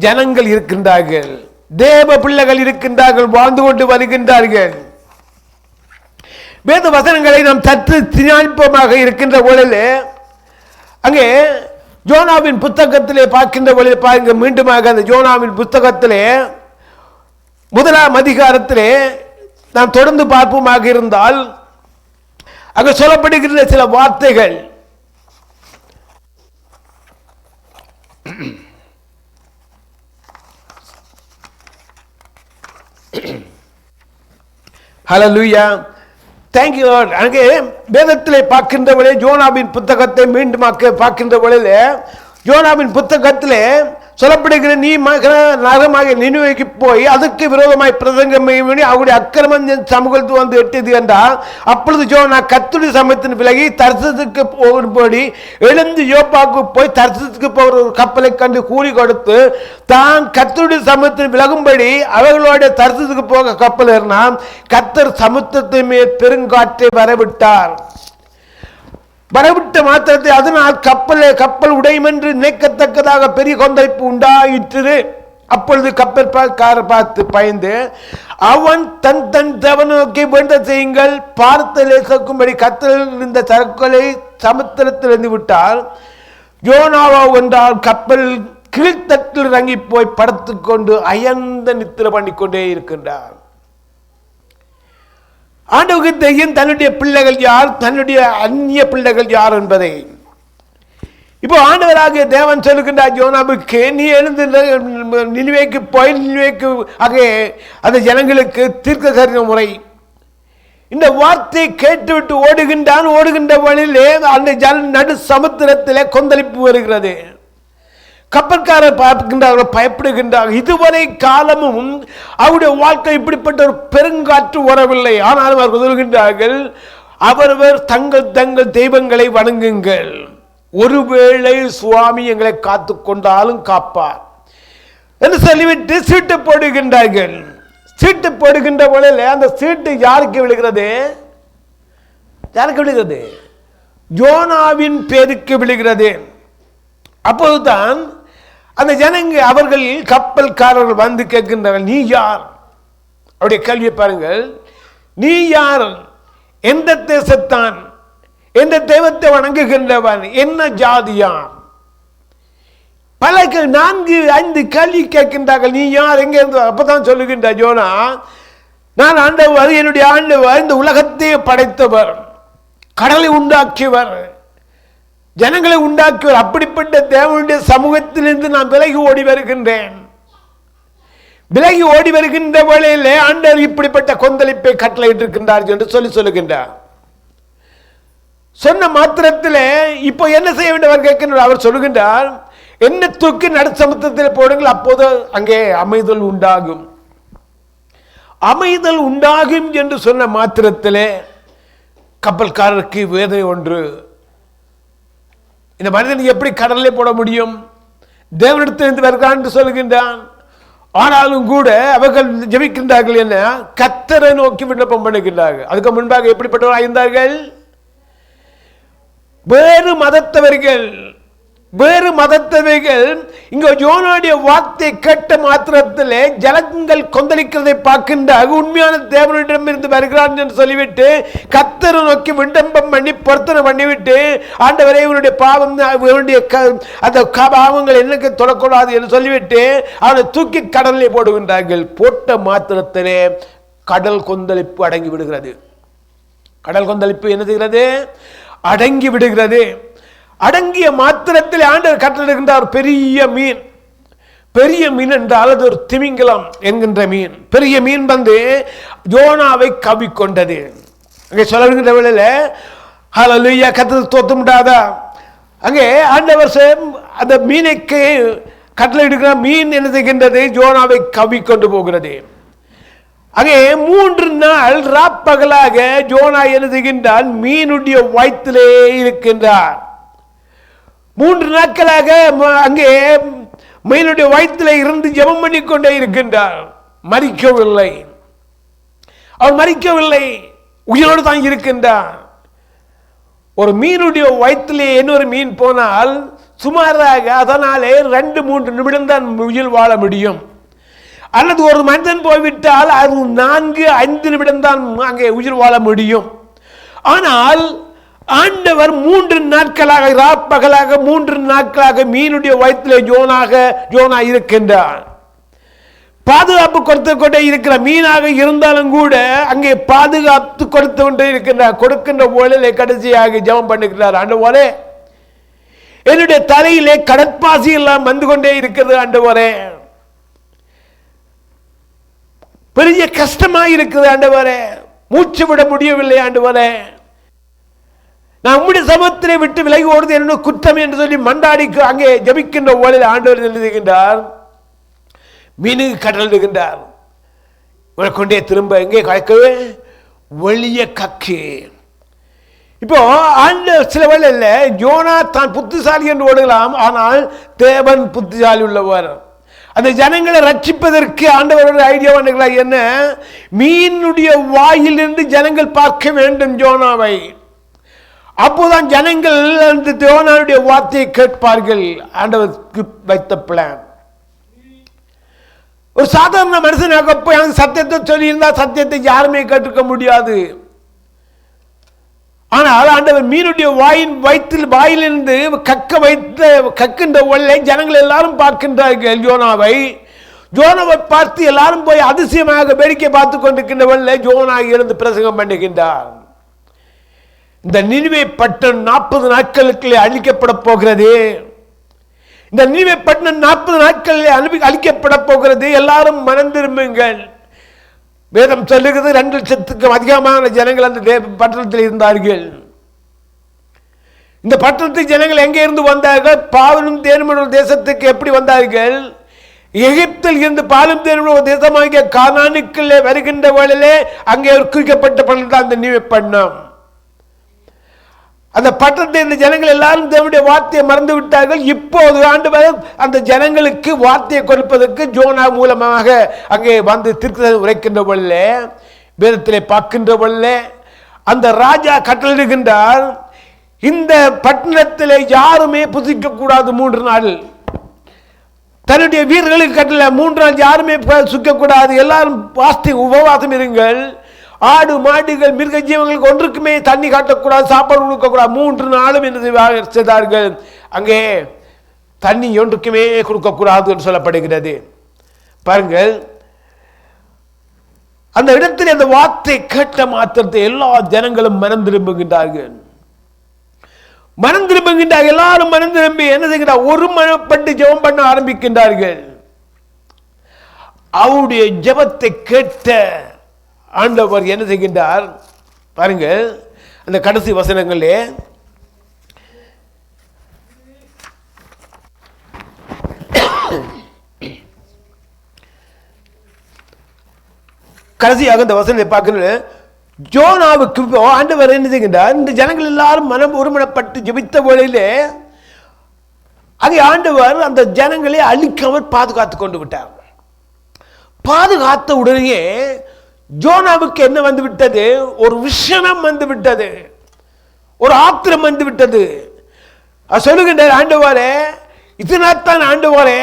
ஜனங்கள் இருக்கின்றார்கள், தேவ பிள்ளைகள் இருக்கின்றார்கள், வாழ்ந்து கொண்டு வருகின்றார்கள். வேத வசனங்களை நாம் சற்று தியானிப்போமாக இருக்கின்ற பொழுது அங்கே யோனாவின் புத்தகத்திலே பார்க்கின்ற பொழுது பாருங்க, மீண்டுமாக அந்த யோனாவின் புத்தகத்திலே 1ஆம் அதிகாரத்திலே நாம் தொடர்ந்து பார்ப்போமாக இருந்தால் அங்கே சொல்லப்படுகின்ற சில வார்த்தைகள் ஹல்லேலூயா, தேங்க் யூ லார்ட். அங்கே வேதத்திலே பார்க்கின்ற பொழுது யோனாவின் புத்தகத்தை மீண்டும் பார்க்கின்ற பொழுது யோனாவின் புத்தகத்திலே சொல்லப்படுகிற நீ நகரமாக நினைவுக்கு போய் அதுக்கு விரோதமாய் பிரசங்கம் அவருடைய அக்கிரமம் சமூகத்துக்கு வந்து எட்டியது என்றால் அப்பொழுது யோனா கர்த்தருடைய சமயத்தின் விலகி தரிசனத்துக்கு போகும்படி எழுந்து யோப்பாவுக்கு போய் தரிசனத்துக்கு போகிற ஒரு கப்பலை கண்டு கூலி கொடுத்து தான் கர்த்தருடைய சமயத்தின் விலகும்படி அவர்களுடைய தரிசனத்துக்கு போக கப்பல் ஏறினான். கர்த்தர் சமுத்திரத்தின் மேல் பெருங்காற்றை வரவிட்டார். வரவிட்ட மாத்திரத்தை அதனால் கப்பல் உடையும் என்று நினைக்கத்தக்கதாக பெரிய கொந்தளிப்பு உண்டாயிற்று. அப்பொழுது கப்பல்காரர் பார்த்து பயந்து அவன் தன் தேவனை நோக்கி வேண்ட செய்யுங்கள், பார்த்தலை சொக்கும்படி கத்தலில் இருந்த சரக்குகளை சமுத்திரத்தில் இருந்து விட்டார். யோனாவா என்றால் கப்பல் கீழ்த்தட்டில் இறங்கி போய் படுத்துக்கொண்டு அயர்ந்த நித்திரை பண்ணிக்கொண்டே இருக்கின்றார். ஆண்டவருக்கு தெரியும் தன்னுடைய பிள்ளைகள் யார், தன்னுடைய அந்நிய பிள்ளைகள் யார் என்பதை. இப்போ ஆண்டவராகிய தேவன் சொல்லுகின்றார் யோனாவுக்கு, நீ எழுந்து நினிவேக்கு போய் நினிவேக்கு ஆகிய அந்த ஜனங்களுக்கு தீர்க்கதரிசன முறை. இந்த வார்த்தை கேட்டுவிட்டு ஓடுகின்ற வழியிலே அந்த நடு சமுத்திரத்திலே கொந்தளிப்பு வருகிறது. கப்பற்காரர் பார்க்கின்றார்கள், பயப்படுகின்றார்கள். இதுவரை காலமும் அவருடைய வாழ்க்கை இப்படிப்பட்ட ஒரு பெருங்காற்று வரவில்லை. ஆனாலும் அவர்கள் சொல்கின்றார்கள், அவரவர் தங்கள் தெய்வங்களை வணங்குங்கள், ஒருவேளை சுவாமி எங்களை காத்து கொண்டாலும் காப்பார் என்று சொல்லிவிட்டு சீட்டு போடுகின்றார்கள். சீட்டு போடுகின்ற பொழுது அந்த சீட்டு யாருக்கு விழுகிறது? யோனாவின் பேருக்கு விழுகிறது. அப்போதுதான் அந்த ஜனங்க அவர்கள் கப்பல்காரர்கள் வந்து கேட்கின்றார்கள், நீ யார்? அவருடைய கேள்வியை பாருங்கள். நீ யார்? எந்த தேசத்தான்? எந்த தெய்வத்தை வணங்குகின்றவன்? என்ன ஜாதியான்? பல 4-5 கேள்வி கேட்கின்றார்கள். நீ யார்? எங்க இருந்து? அப்பதான் சொல்லுகின்ற யோனா, நான் ஆண்டவர், என்னுடைய ஆண்டவர் இந்த உலகத்தையே படைத்தவர், கடலை உண்டாக்கியவர், ஜனங்களை உண்டாக்குவார். அப்படிப்பட்ட தேவனுடைய சமூகத்திலிருந்து நான் விலகி ஓடி வருகின்றேன். விலகி ஓடி வருகின்ற வேளையிலே ஆண்டவர் இப்படிப்பட்ட கொந்தளிப்பை கட்டளையிட்டிருக்கின்றார் என்று சொல்லுகின்றார். சொன்ன மாத்திரத்தில் இப்போ என்ன செய்ய வேண்டும் அவர் கேட்கின்றார். அவர் சொல்லுகின்றார், என்ன தூக்கி நடுசமுத்திரத்தில் போடுங்கள், அப்போது அங்கே அமைதல் உண்டாகும். அமைதல் உண்டாகும் என்று சொன்ன மாத்திரத்திலே கப்பல்காரருக்கு வேதனை ஒன்று. இந்த மனிதன் எப்படி கடலிலே போட முடியும்? தேவனிடத்திலிருந்து வருகிறான் என்று சொல்கின்றான். ஆனாலும் கூட அவர்கள் ஜெபிக்கின்றார்கள், என்ன கர்த்தரை நோக்கி விண்ணப்பம் பண்ணுகின்றார்கள். அதுக்கு முன்பாக எப்படிப்பட்டவர்கள் இருந்தார்கள்? வேறு மதத்தவர்கள் இங்க யோனாவுடைய வார்த்தை கேட்ட மாத்திரத்தில் ஜனங்கள் கொந்தளிக்கிறதை பார்க்கின்றார்கள். உண்மையான தேவனிடம் இருந்து வருகிறான் என்று சொல்லிவிட்டு கர்த்தரை நோக்கி விண்ணப்பம் பண்ணி பொருத்தனை பண்ணிவிட்டு, ஆண்டவரே இவனுடைய பாவம், இவனுடைய அந்த பாவங்கள் என்னக்கு தொடக்கூடாது என்று சொல்லிவிட்டு அவனை தூக்கி கடலில் போடுகின்றார்கள். போட்ட மாத்திரத்திலே கடல் கொந்தளிப்பு அடங்கி விடுகிறது. கடல் கொந்தளிப்பு என்ன செய்கிறது? அடங்கி விடுகிறது. அடங்கிய மாத்திரத்தில் ஆண்டவர் கட்டளையிடுகின்றார், பெரிய மீன் என்றால் அது ஒரு திமிங்கலம் என்கின்ற மீன். பெரிய மீன் வந்து யோனாவை கவ்விக்கொண்டது. அங்கே சொல்லுகின்ற வேளையில ஹல்லேலூயா, கர்த்தர் தோத்தும்டாதா. அங்கே ஆண்டவர் அந்த மீனுக்கு கட்டளையிடுகிற மீன் என்ன செய்கின்றது? யோனாவை கவ்விக்கொண்டு போகிறது. அங்கே 3 நாள் ராப்பகலாக யோனா என்ன செய்கின்றான்? மீனுடைய வயிற்றிலே இருக்கின்றார். 3 நாட்களாக அங்கே மீனுடைய வயிற்றிலே இருந்து ஜெபம் பண்ணி கொண்டே இருக்கின்றார். மரிக்கவில்லை, அவன் மரிக்கவில்லை, உயிரோடு தான் இருக்கின்றான். ஒரு மீனுடைய வயிற்றிலே இன்னொரு மீன் போனால் சுமாராக அதனாலே 2-3 நிமிடம் தான் உயிர் வாழ முடியும். அல்லது ஒரு மனிதன் போய்விட்டால் அது 4-5 நிமிடம் தான் அங்கே உயிர் வாழ முடியும். ஆனால் ஆண்டவர் 3 நாட்களாக ராப்பகலாக 3 நாட்களாக மீனுடைய வயிற்றிலே யோனா இருக்கின்றார். பாதுகாப்பு கொடுத்து கொண்டே இருக்கிற மீனாக இருந்தாலும் கூட அங்கே பாதுகாப்பு கொடுத்து கொண்டே இருக்கின்றார். கொடுக்கின்ற போலே கடைசியாக ஜெபம் பண்ணுகிறார், ஆண்டவரே என்னுடைய தலையிலே கடற்பாசி எல்லாம் வந்து கொண்டே இருக்கிறது, ஆண்டவரே பெரிய கஷ்டமாக இருக்குது, ஆண்டவரே மூச்சு விட முடியவில்லை, ஆண்டவரே நான் உம்முடைய சமூகத்திலே விட்டு விலகி ஓடுது என்னுடைய குற்றம் என்று சொல்லி மண்டாடிக்கு அங்கே ஜபிக்கின்ற ஓலையில் ஆண்டவர் எழுதுகின்றார். மீனுக்கு கடலிடுகின்றார். கொண்டே திரும்ப எங்கே கலக்கவே வெளிய கக்கி. இப்போ ஆண்டவர் சில வேலை இல்லை, யோனா தான் புத்திசாலி என்று ஓடலாம், ஆனால் தேவன் புத்திசாலி உள்ளவர். அந்த ஜனங்களை ரட்சிப்பதற்கு ஆண்டவரோட ஐடியா பண்ணுகிறார். என்ன? மீனுடைய வாயிலிருந்து ஜனங்கள் பார்க்க வேண்டும் யோனாவை. அப்போதான் ஜனங்கள் அந்த யோனாவுடைய வார்த்தையை கேட்பார்கள். ஆண்டவருக்கு வைத்த பிளான். ஒரு சாதாரண மனுஷனாக போய் அந்த சத்தியத்தை சொல்லியிருந்தால் சத்தியத்தை யாருமே கேட்டுக்க முடியாது. ஆனால் ஆண்டவர் மீனுடைய வாயிலிருந்து கக்கின்ற ஒல்லை ஜனங்கள் எல்லாரும் பார்க்கின்றார்கள். யோனாவை பார்த்து எல்லாரும் போய் அதிசயமாக வேடிக்கை பார்த்து கொண்டிருக்கின்ற ஒல்லை யோனா எழுந்து பிரசங்கம் பண்ணுகின்றார். இந்த நினிவே பட்டணம் 40 நாட்களுக்கு அழிக்கப்பட போகிறது. இந்த நினிவே பட்டணம் 40 நாட்களில் அழிக்கப்பட போகிறது. எல்லாரும் மனம் திரும்புங்கள். வேதம் சொல்லுகிறது 2 லட்சத்துக்கும் அதிகமான ஜனங்கள் அந்த பட்டணத்தில் இருந்தார்கள். இந்த பட்டணத்துக்கு ஜனங்கள் எங்கே இருந்து வந்தார்கள்? பாலும் தேனும் தேசத்துக்கு எப்படி வந்தார்கள்? எகிப்தில் இருந்து பாலும் தேனும் தேசமாகிய கானானுக்குள்ளே வருகின்ற வேளையிலே அங்கே குறிக்கப்பட்ட பட்டணம் தான் அந்த நினிவே பட்டணம். அந்த பட்டணத்தை இந்த ஜனங்கள் எல்லாரும் தேவனுடைய வார்த்தையை மறந்து விட்டார்கள். இப்போது ஆண்டவர் அந்த ஜனங்களுக்கு வார்த்தையை கொடுப்பதற்கு யோனா மூலமாக அங்கே வந்து தீர்க்கதரிசனம் உரைக்கின்ற பொழுது வேதத்திலே பார்க்கின்ற பொழுது அந்த ராஜா கட்டளையிடுகின்றார், இந்த பட்டணத்திலே யாருமே புசிக்க கூடாது 3 நாள். தன்னுடைய வீரர்களுக்கு கட்டளை 3 நாள் யாருமே சுக்கக்கூடாது, எல்லாரும் உபவாசம் இருங்கள். ஆடு மாடுகள் மிருக ஜீவங்களுக்கு ஒன்றுக்குமே தண்ணி காட்டக்கூடாது, சாப்பாடு கொடுக்கக்கூடாது. 3 நாளும் என்ன செய்தார்கள்? அங்கே தண்ணி ஒன்றுக்குமே கொடுக்கக்கூடாது என்று சொல்லப்படுகிறது. பாருங்கள், அந்த இடத்தில் அந்த வார்த்தை கேட்ட மாத்திரத்தை எல்லா ஜனங்களும் மனம் திரும்புகின்றார்கள். எல்லாரும் மனம் திரும்பி என்ன செய்கிறார்? ஒரு மனப்பட்டு ஜெபம் பண்ண ஆரம்பிக்கின்றார்கள். அவருடைய ஜெபத்தை கேட்ட ஆண்டவர் என்ன செய்கின்றார் பாருங்க, அந்த கடைசி வசனங்களே கடைசியாக இந்த வசனத்தை பார்க்கணும். ஜோனாவுக்கு ஆண்டவர் என்ன செய்கின்றார், இந்த ஜனங்கள் எல்லாரும் மனம் ஒருமனப்பட்டு ஜெபித்த வேளையிலே அதை ஆண்டவர் அந்த ஜனங்களை அழிக்காமல் பாதுகாத்து கொண்டு விட்டார். பாதுகாத்த உடனே ஜோனாவுக்கு என்ன வந்து விட்டது, ஒரு விஷனம் வந்து விட்டது, ஒரு ஆத்திரம் வந்து விட்டது. சொல்லுகின்ற ஆண்டவரே, இதனால்தான் ஆண்டவரே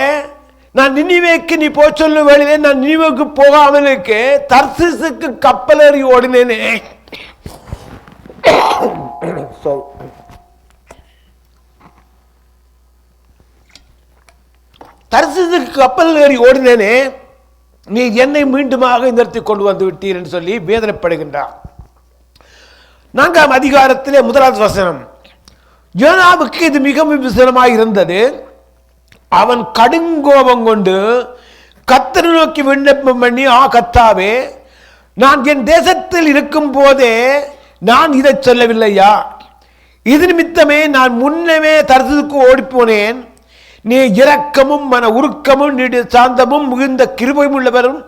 நான் நினிவேக்கு நீ போ சொல்லும் வேளையிலே நான் நினிவேக்கு போகாமல் இருக்கு தர்சீசுக்கு கப்பல் ஏறி ஓடினேனே. தர்சீசுக்கு கப்பல் ஏறி ஓடினேனே, நீ என்னை மீண்டுமாக இந்த இடத்தை கொண்டு வந்து விட்டீர் என்று சொல்லி வேதனைப்படுகின்றார். 4ஆம் அதிகாரத்திலே 1வது வசனம். யோனாவுக்கு இது மிகவும் விசனமாக இருந்தது. அவன் கடுங்கோபம் கொண்டு கர்த்தரை நோக்கி விண்ணப்பம் பண்ணி, கர்த்தாவே, நான் என் தேசத்தில் இருக்கும் போதே நான் இதை சொல்லவில்லையா? இது நிமித்தமே நான் முன்னமே தர்சீசுக்கு ஓடிப்போனேன். நீ இரக்கமும் மன உருக்கமும் நீடிய சாந்தமும் மிகுந்த கிருபையும் உள்ளவரும்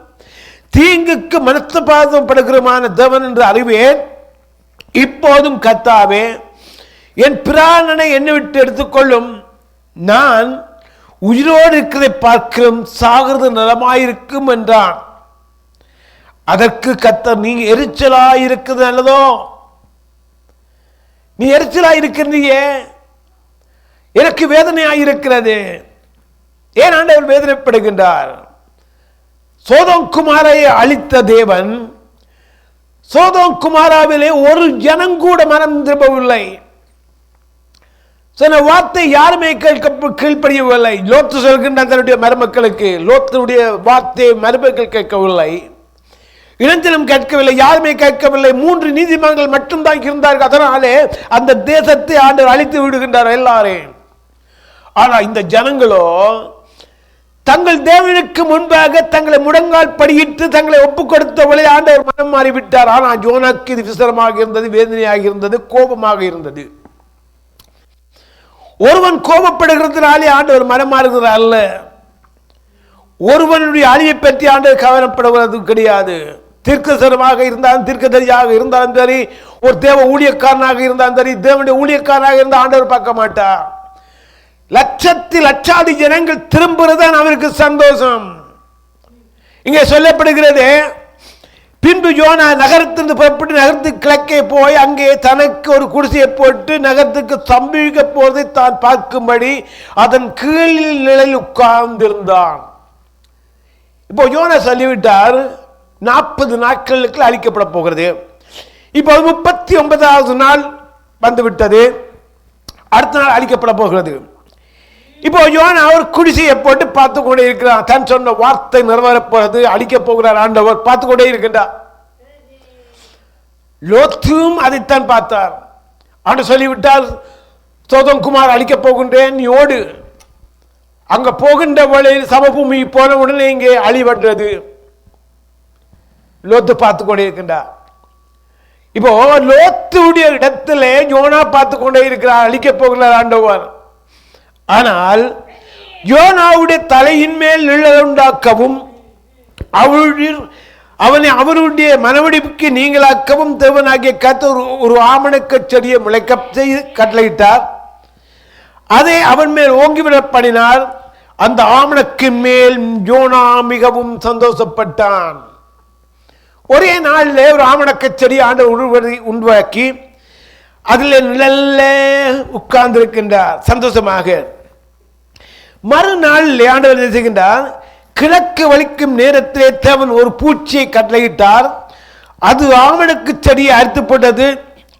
தீங்குக்கு மனஸ்தாபப்படுகிறமான தேவன் என்று அறிவேன். இப்போதும் கர்த்தாவே, என் பிராணனை என்னை விட்டு எடுத்துக்கொள்ளும். நான் உயிரோடு இருக்கிறதை பார்க்கிறோம், சாகிறது நலமாயிருக்கும் என்றான். அதற்கு கர்த்தர், நீ எரிச்சலாயிருக்கிறது நல்லதோ? நீ எரிச்சலாயிருக்கிறியே, எனக்கு வேதனையாயிருக்கிறது. ஏன் ஆண்டவர் வேதனைப்படுகின்றார்? சோதோம் குமாரை அழித்த தேவன் சோதோம் குமாராவிலே ஒரு ஜனங்கூட மனம் திரும்பவில்லை. சொன்ன வார்த்தை யாருமே கீழ்ப்படியவில்லை. லோத்து சொல்கின்ற தன்னுடைய மருமக்களுக்கு லோத்துடைய வார்த்தை மருமக்கள் கேட்கவில்லை, இளைஞனும் கேட்கவில்லை, யாருமே கேட்கவில்லை. 3 நீதிமன்றங்கள் மட்டும்தான் இருந்தார்கள். அதனாலே அந்த தேசத்தை ஆண்டவர் அழித்து விடுகின்றார் எல்லாரையும். ஆனா இந்த ஜனங்களோ தங்கள் தேவனுக்கு முன்பாக தங்களை முடங்கால் படியிட்டு தங்களை ஒப்புக் கொடுத்தவளை ஆண்டவர் மனம் மாறிவிட்டார். ஆனால் யோனாக்கு இது விசனமாக இருந்தது, வேதனையாக இருந்தது, கோபமாக இருந்தது. ஒருவன் கோபப்படுகிறதுனாலே ஆண்டவர் மனம் மாறுகிறார் அல்ல. ஒருவனுடைய அழிவை பற்றி ஆண்டவர் கவலைப்படுவது கிடையாது. தீர்க்கதரிசியாக இருந்தாலும் தீர்க்கதரிசியாக இருந்தாலும் சரி, ஒரு தேவ ஊழியக்காரனாக இருந்தாலும் சரி, தேவனுடைய ஊழியக்காரனாக இருந்தால் ஆண்டவர் பார்க்க மாட்டார். லட்சாதி ஜனங்கள் திரும்புறதுதான் அவருக்கு சந்தோஷம். இங்கே சொல்லப்படுகிறது, பின்பு யோனா நகரத்திலிருந்து புறப்பட்டு நகரத்துக்கு கிழக்கே போய் அங்கே தனக்கு ஒரு குடிசையை போட்டு நகரத்துக்கு சம்பவிக்க போவதை தான் பார்க்கும்படி அதன் கீழில் நிலையில் உட்கார்ந்திருந்தான். இப்போ யோனா சொல்லிவிட்டார், 40 நாட்களுக்கு அழிக்கப்பட போகிறது. இப்போ 39வது நாள் வந்துவிட்டது, அடுத்த நாள் அழிக்கப்பட போகிறது. இப்போ யோனா அவர் குடிசையை போட்டு பார்த்து கொண்டே இருக்கிறார். தன் சொன்ன வார்த்தை நிறைவேறப் போகிறது, அழிக்க போகிறார் ஆண்டவர், பார்த்து கொண்டே இருக்கின்றார். லோத்தும் அதைத்தான் பார்த்தார். ஆண்டவர் சொல்லிவிட்டார், சோதோம் குமார் அழிக்கப் போகின்றேன், நீ ஓடு. அங்க போகின்ற வழியில் சமபூமி போன உடனே இங்கே அழிவற்றது. லோத்து பார்த்து கொண்டே இருக்கின்றார். இப்போ லோத்துடைய இடத்துல யோனா பார்த்து கொண்டே இருக்கிறார், அழிக்கப் போகிறார் ஆண்டவர். ஆனால் யோனாவுடைய தலையின் மேல் நிழலுண்டாக்கவும் அவனை அவருடைய மனவெடிப்புக்கு நீங்களாக்கவும் தேவனாகிய கர்த்தர் ஒரு ஆமணக்க செடியை முளைக்க செய்து கட்டளையிட்டார். அதை அவன் மேல் ஓங்கிவிட பண்ணினார். அந்த ஆமணக்கின் மேல் யோனா மிகவும் சந்தோஷப்பட்டான். ஒரே நாளில் ஒரு ஆமணக்க செடி ஆண்டவர் உருவாக்கி அதில் நிழல்ல உட்கார்ந்திருக்கின்றார் சந்தோஷமாக. மறுநாள் ஆண்டவர் செய்கின்றார், கிழக்கு வலிக்கும் நேரத்திலே தேவன் ஒரு பூச்சியை கட்டளையிட்டார். அது ஆமணக்கு செடியை அறுத்து போட்டது.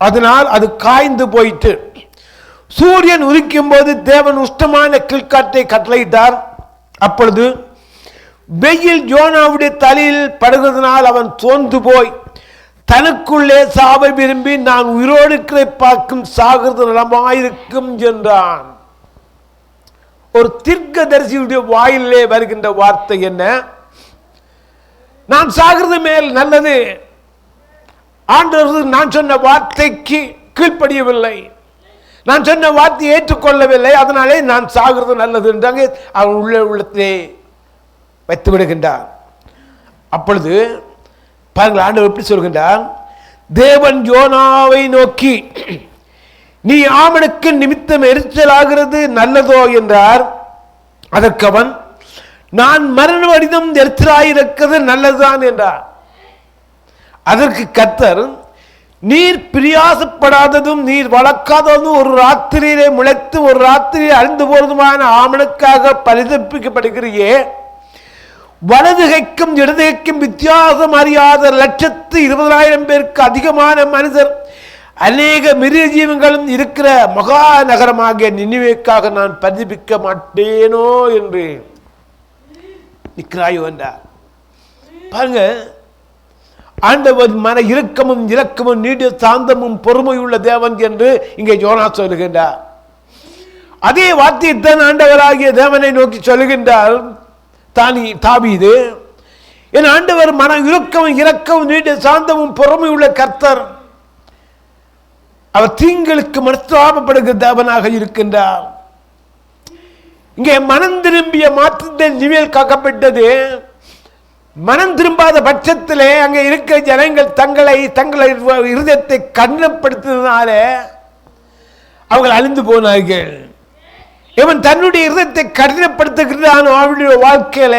அதனால் அது காய்ந்து போயிட்டு சூரியன் உதிக்கும் போது தேவன் உஷ்டமான கீழ்காற்றை கட்டளையிட்டார். அப்பொழுது வெயில் யோனாவுடைய தலையில் படுகிறதுனால் அவன் சோர்ந்து போய் தனக்குள்ளே சாவை விரும்பி நான் உயிரோடு பார்க்கும் சாகிறது நலமாயிருக்கும் என்றான். ஒரு தீர்க்கதரிசியுடைய வாயிலே வருகின்ற வார்த்தை என்ன? நான் சாகிறது மேல் நல்லது. ஆண்டவர் நான் சொன்ன வார்த்தைக்கு கீழ்ப்படியவில்லை, நான் சொன்ன வார்த்தையை ஏற்றுக்கொள்ளவில்லை, அதனாலே நான் சாகிறது நல்லது என்றாங்க அவன் உள்ளத்திலே வைத்து விடுகின்றான். அப்பொழுது பாருங்கள், ஆண்டவர் எப்படி சொல்கின்றார், தேவன் யோனாவை நோக்கி நீ ஆமனுக்கு நிமித்தம் எரிச்சலாகிறது நல்லதோ என்றார். அதற்கு அவன், நான் மரண வடிதம் எரிச்சலாயிருக்கிறது நல்லதுதான் என்றார். அதற்கு கர்த்தர், நீர் பிரியாசப்படாததும் நீர் வளர்க்காததும் ஒரு ராத்திரியிலே முளைத்து ஒரு ராத்திரியை அழிந்து போவதுமான ஆமனுக்காக பரிதப்பிக்கப்படுகிறியே, வலதுகைக்கும் இடதுகைக்கும் வித்தியாசம் அறியாத 120,000 பேருக்கு அதிகமான மனிதர் அநேக மிருக ஜீவங்களும் இருக்கிற மகா நகரமாகிய நினிவேக்காக நான் பரிதபிக்க மாட்டேனோ என்று நிற்கிறாயோ என்றார். பாருங்க, ஆண்டவர் மன இறுக்கமும் இரக்கமும் நீடிய சாந்தமும் பொறுமையுள்ள தேவன் என்று இங்கே யோனா சொல்லுகின்றார். அதே வார்த்தையை தான் ஆண்டவராகிய தேவனை நோக்கி சொல்லுகின்றார் தாவீது. என் ஆண்டவர் மன இறுக்கமும் இரக்கமும் நீடிய சாந்தமும் பொறுமையுள்ள கர்த்தர், அவர் தீங்களுக்கு மனஸ்தாபப்படுகிற தேவனாக இருக்கின்றார். இங்கே மனம் திரும்பிய மாற்றத்தில் நிவேல் காக்கப்பட்டது. மனம் திரும்பாத பட்சத்திலே அங்கே இருக்கிற ஜனங்கள் தங்களை இருதயத்தை கடினப்படுத்தினால அவர்கள் அழிந்து போனார்கள். இவன் தன்னுடைய இருதயத்தை கடினப்படுத்துகிறான், அவனுடைய வாழ்க்கையில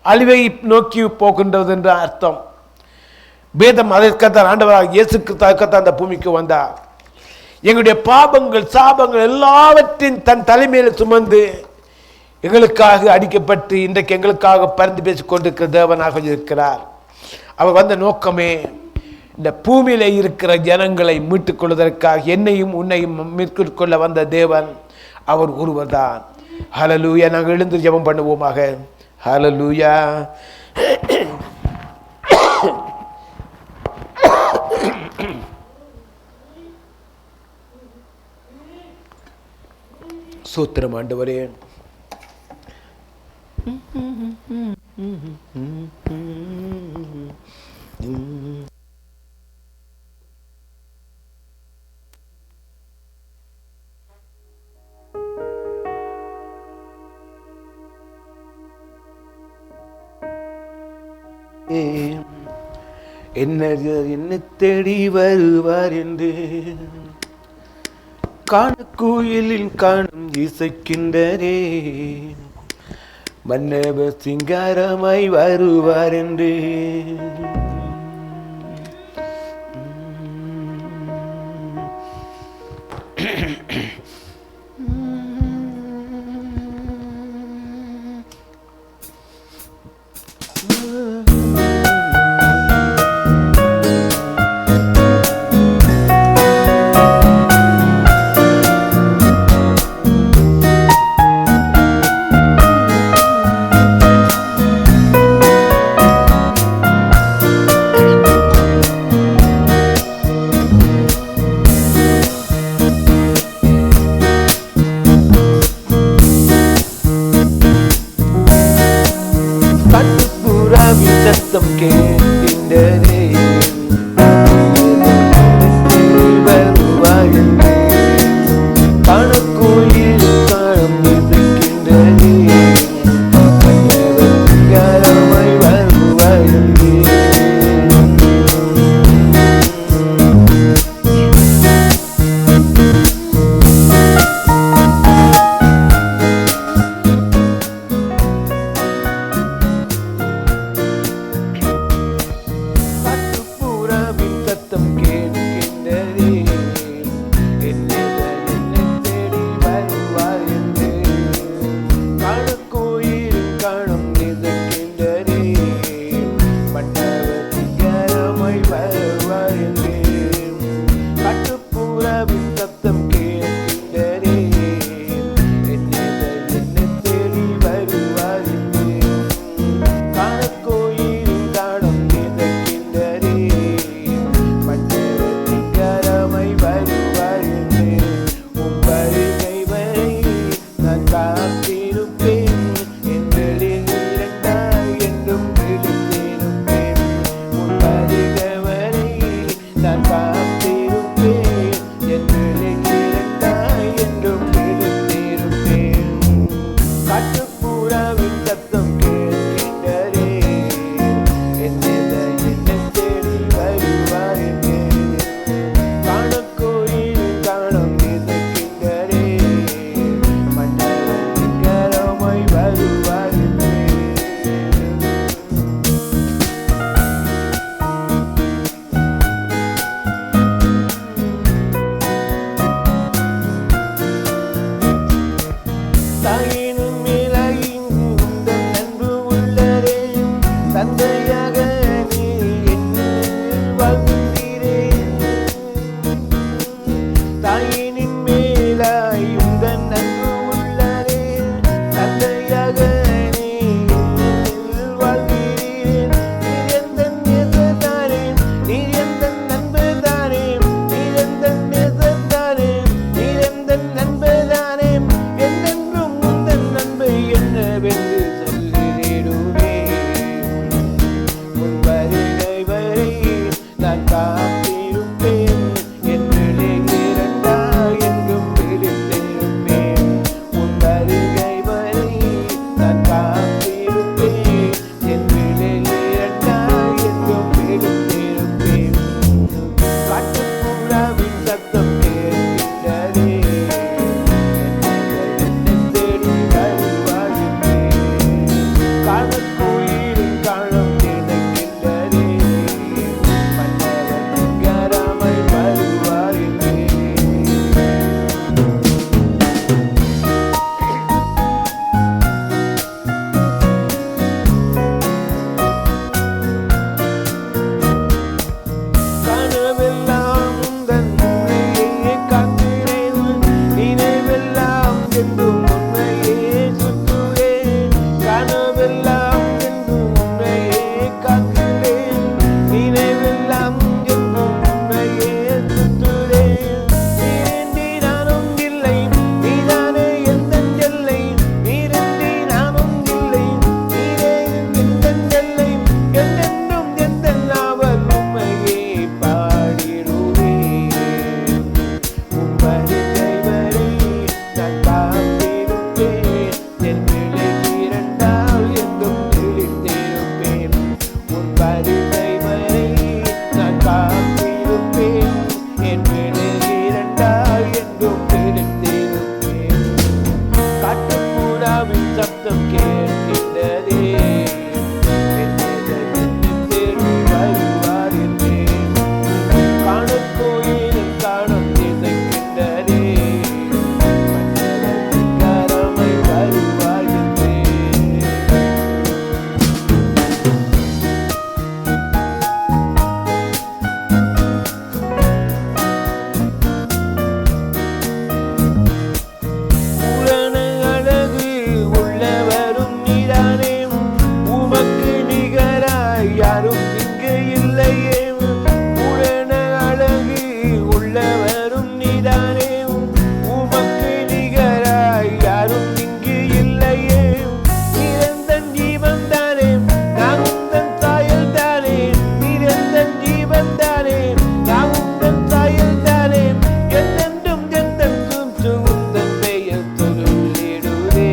அழிவை நோக்கி போகின்றது என்ற அர்த்தம். வேதம் அதற்கத்தான் ஆண்டவராக இயேசு கிறிஸ்துவுக்கு அந்த பூமிக்கு வந்தார். எங்களுடைய பாபங்கள் சாபங்கள் எல்லாவற்றையும் தன் தலைமையில் சுமந்து எங்களுக்காக அடிக்கப்பட்டு இன்றைக்கு எங்களுக்காக பரிந்து பேசிக் கொண்டிருக்கிற தேவனாக இருக்கிறார். அவர் வந்த நோக்கமே இந்த பூமியில இருக்கிற ஜனங்களை மீட்டுக் கொள்வதற்காக, என்னையும் உன்னையும் மீட்டுக் கொள்ள வந்த தேவன் அவர் ஒருவர் தான். ஹல்லேலூயா. நாங்கள் எழுந்து ஜெபம் பண்ணுவோமாக. ஹல்லேலூயா. சூத்திரம் ஆண்டவரே, என்ன தேடி வருவார் என்று காணக்குயிலில் காணும் இசைக்கின்றரே, மன்னவ சிங்காரமாய் வருவார் என்று என் விலகி இரண்டால் என்றும் விழித்திருப்பேன். உன் வருகை வரை நான் காத்திருப்பேன். என் விலகி இரண்டால் என்றும் விழித்திருப்பேன். காட்டுப்புறாவின் சப்தம் கேட்கின்றதே, யாரும் இங்கு இல்லையே. பூரண அழகு உள்ளவரும் நீதானே, உமக்கு நிகராய் யாரும் இங்கு இல்லையே. நிரந்தன் ஜீவன் தானே, நான் உந்தன் சாயல் தானே. நிரந்தன் ஜீவன் தானே, நான் உந்தன் சாயல் தானே. என்றென்றும் என்றென்றும் உந்தன் பெயர் சொல்லிடுதே.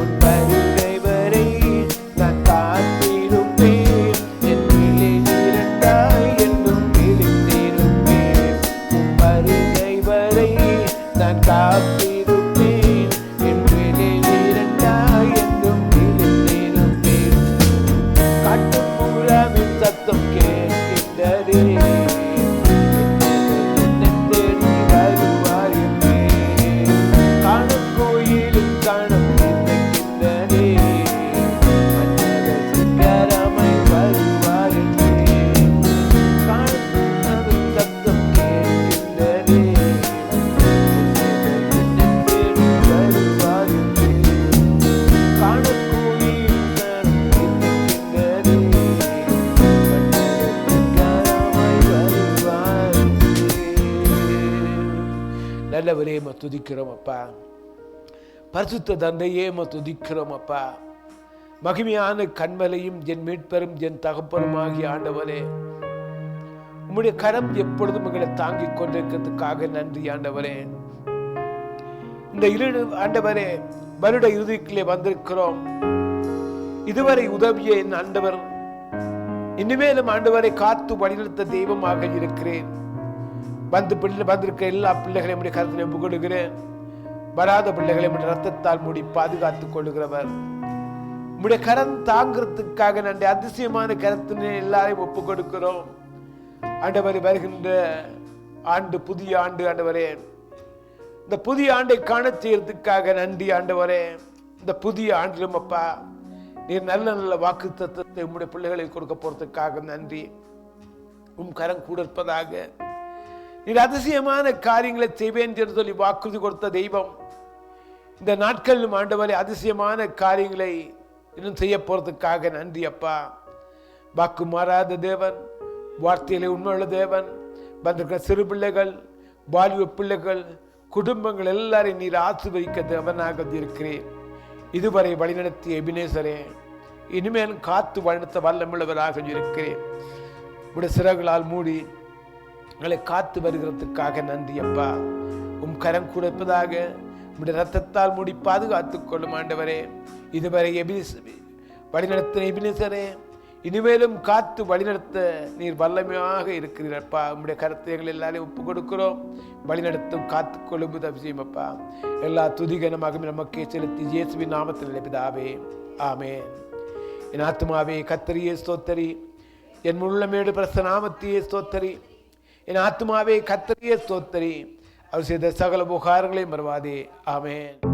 உன் வருகை வரை நான் காத்திருப்பேன். என் விழி இரண்டாய் என்றும் விழித்திருப்பேன். உன் வருகை வரை நான் காத்திருப்பேன். என் விழி இரண்டாய் என்றும் விழித்திருப்பேன். காட்டுப்புறாவின் சத்தம் கேட்கின்றதே, என்னை தேடி வருவார் என்றே. காணும் கோயிலும் காணும் நினைக்கின்றதே, சிங்கரமாய் வருவார் என்றே. காணும் சத்தம் கேட்கின்றதே, என்னை தேடி வருவார் என்றே. காணும் கோயிலும் காணும் நினைக்கின்றதே, சிங்கரமாய் வருவார் என்றே. நல்லவரே துதிக்கிறோம் அப்பா. பரிசுத்த தந்தையே துதிக்கிறோம் அப்பா. மகிமையான கண்மலையும் என் மீட்பெரும் என் தகப்பனுமாகிய ஆண்டவரே, உம்முடைய கரம் எப்பொழுதும் எங்களை தாங்கிக் கொண்டிருக்கிறதுக்காக நன்றி ஆண்டவரே. இந்த ஆண்டவரே வருட இறுதிக்குள்ளே வந்திருக்கிறோம். இதுவரை உதவிய என் ஆண்டவர், இனிமேலும் ஆண்டவரை காத்து வழிநடத்த தெய்வமாக இருக்கிறேன். வந்திருக்க எல்லா பிள்ளைகளையும் உடைய கருத்தினை புகழுகிறேன். வராத பிள்ளைகளை ரத்தத்தால் மூடி பாதுகாத்துக் கொள்ளுகிறவர். உடைய கரம் தாங்கிறதுக்காக நன்றி. அதிசயமான கரத்தினை எல்லாரையும் ஒப்புக் கொடுக்கிறோம் ஆண்டவரை. வருகின்ற ஆண்டு புதிய ஆண்டு ஆண்டவரே, இந்த புதிய ஆண்டை காண செய்யறதுக்காக நன்றி ஆண்டவரே. இந்த புதிய ஆண்டிலும் அப்பா நீர் நல்ல நல்ல வாக்கு தத்துவத்தை உம்முடைய பிள்ளைகளை கொடுக்க போறதுக்காக நன்றி. கரம் கூட இருப்பதாக நீர் அதிசயமான காரியங்களை செய்வேன் என்று சொல்லி வாக்குறுதி கொடுத்த தெய்வம், இந்த நாட்களிலும் ஆண்டவரை அதிசயமான காரியங்களை இன்னும் செய்ய போறதுக்காக நன்றி அப்பா. வாக்கு மாறாத தேவன், வார்த்தையிலே உண்மையுள்ள தேவன். வந்திருக்கிற சிறு பிள்ளைகள், வாலிப பிள்ளைகள், குடும்பங்கள் எல்லாரையும் நீர் ஆசீர்வதிக்க தேவனாக இருக்கிறேன். இதுவரை வழிநடத்திய எபினேசரே, இனிமேலும் காத்து வழிநடத்த வல்லமுள்ளவராக இருக்கிறேன். உடைய சிறகுகளால் மூடி எங்களை காத்து வருகிறதுக்காக நன்றி அப்பா. கரம் கொடுப்பதாக உடைய ரத்தத்தால் மூடி பாதுகாத்துக் கொள்ளும் ஆண்டவரே. இதுவரை வழிநடத்தின எபினேசரே, இனிமேலும் காத்து வழிநடத்த நீர் வல்லமையாக இருக்கிறீரப்பா. உம்முடைய கருத்துகள் எல்லாரையும் ஒப்புக் கொடுக்கிறோம். வழிநடத்தும் காத்துக்கொள்ளும் உதவி செய்யும் அப்பா. எல்லா துதிகனமாக நமக்கே செலுத்தி இயேசுவின் நாமத்தில் பிதாவே, ஆமென். என் ஆத்துமாவே கர்த்தரையே ஸ்தோத்தரி, என் உள்ளமேடு பிரசன்ன நாமத்தையே ஸ்தோத்தரி. என் ஆத்துமாவே கர்த்தரையே ஸ்தோத்தரி, அவர் செய்த சகல உபகாரங்களையும் மறவாதே. ஆமென்.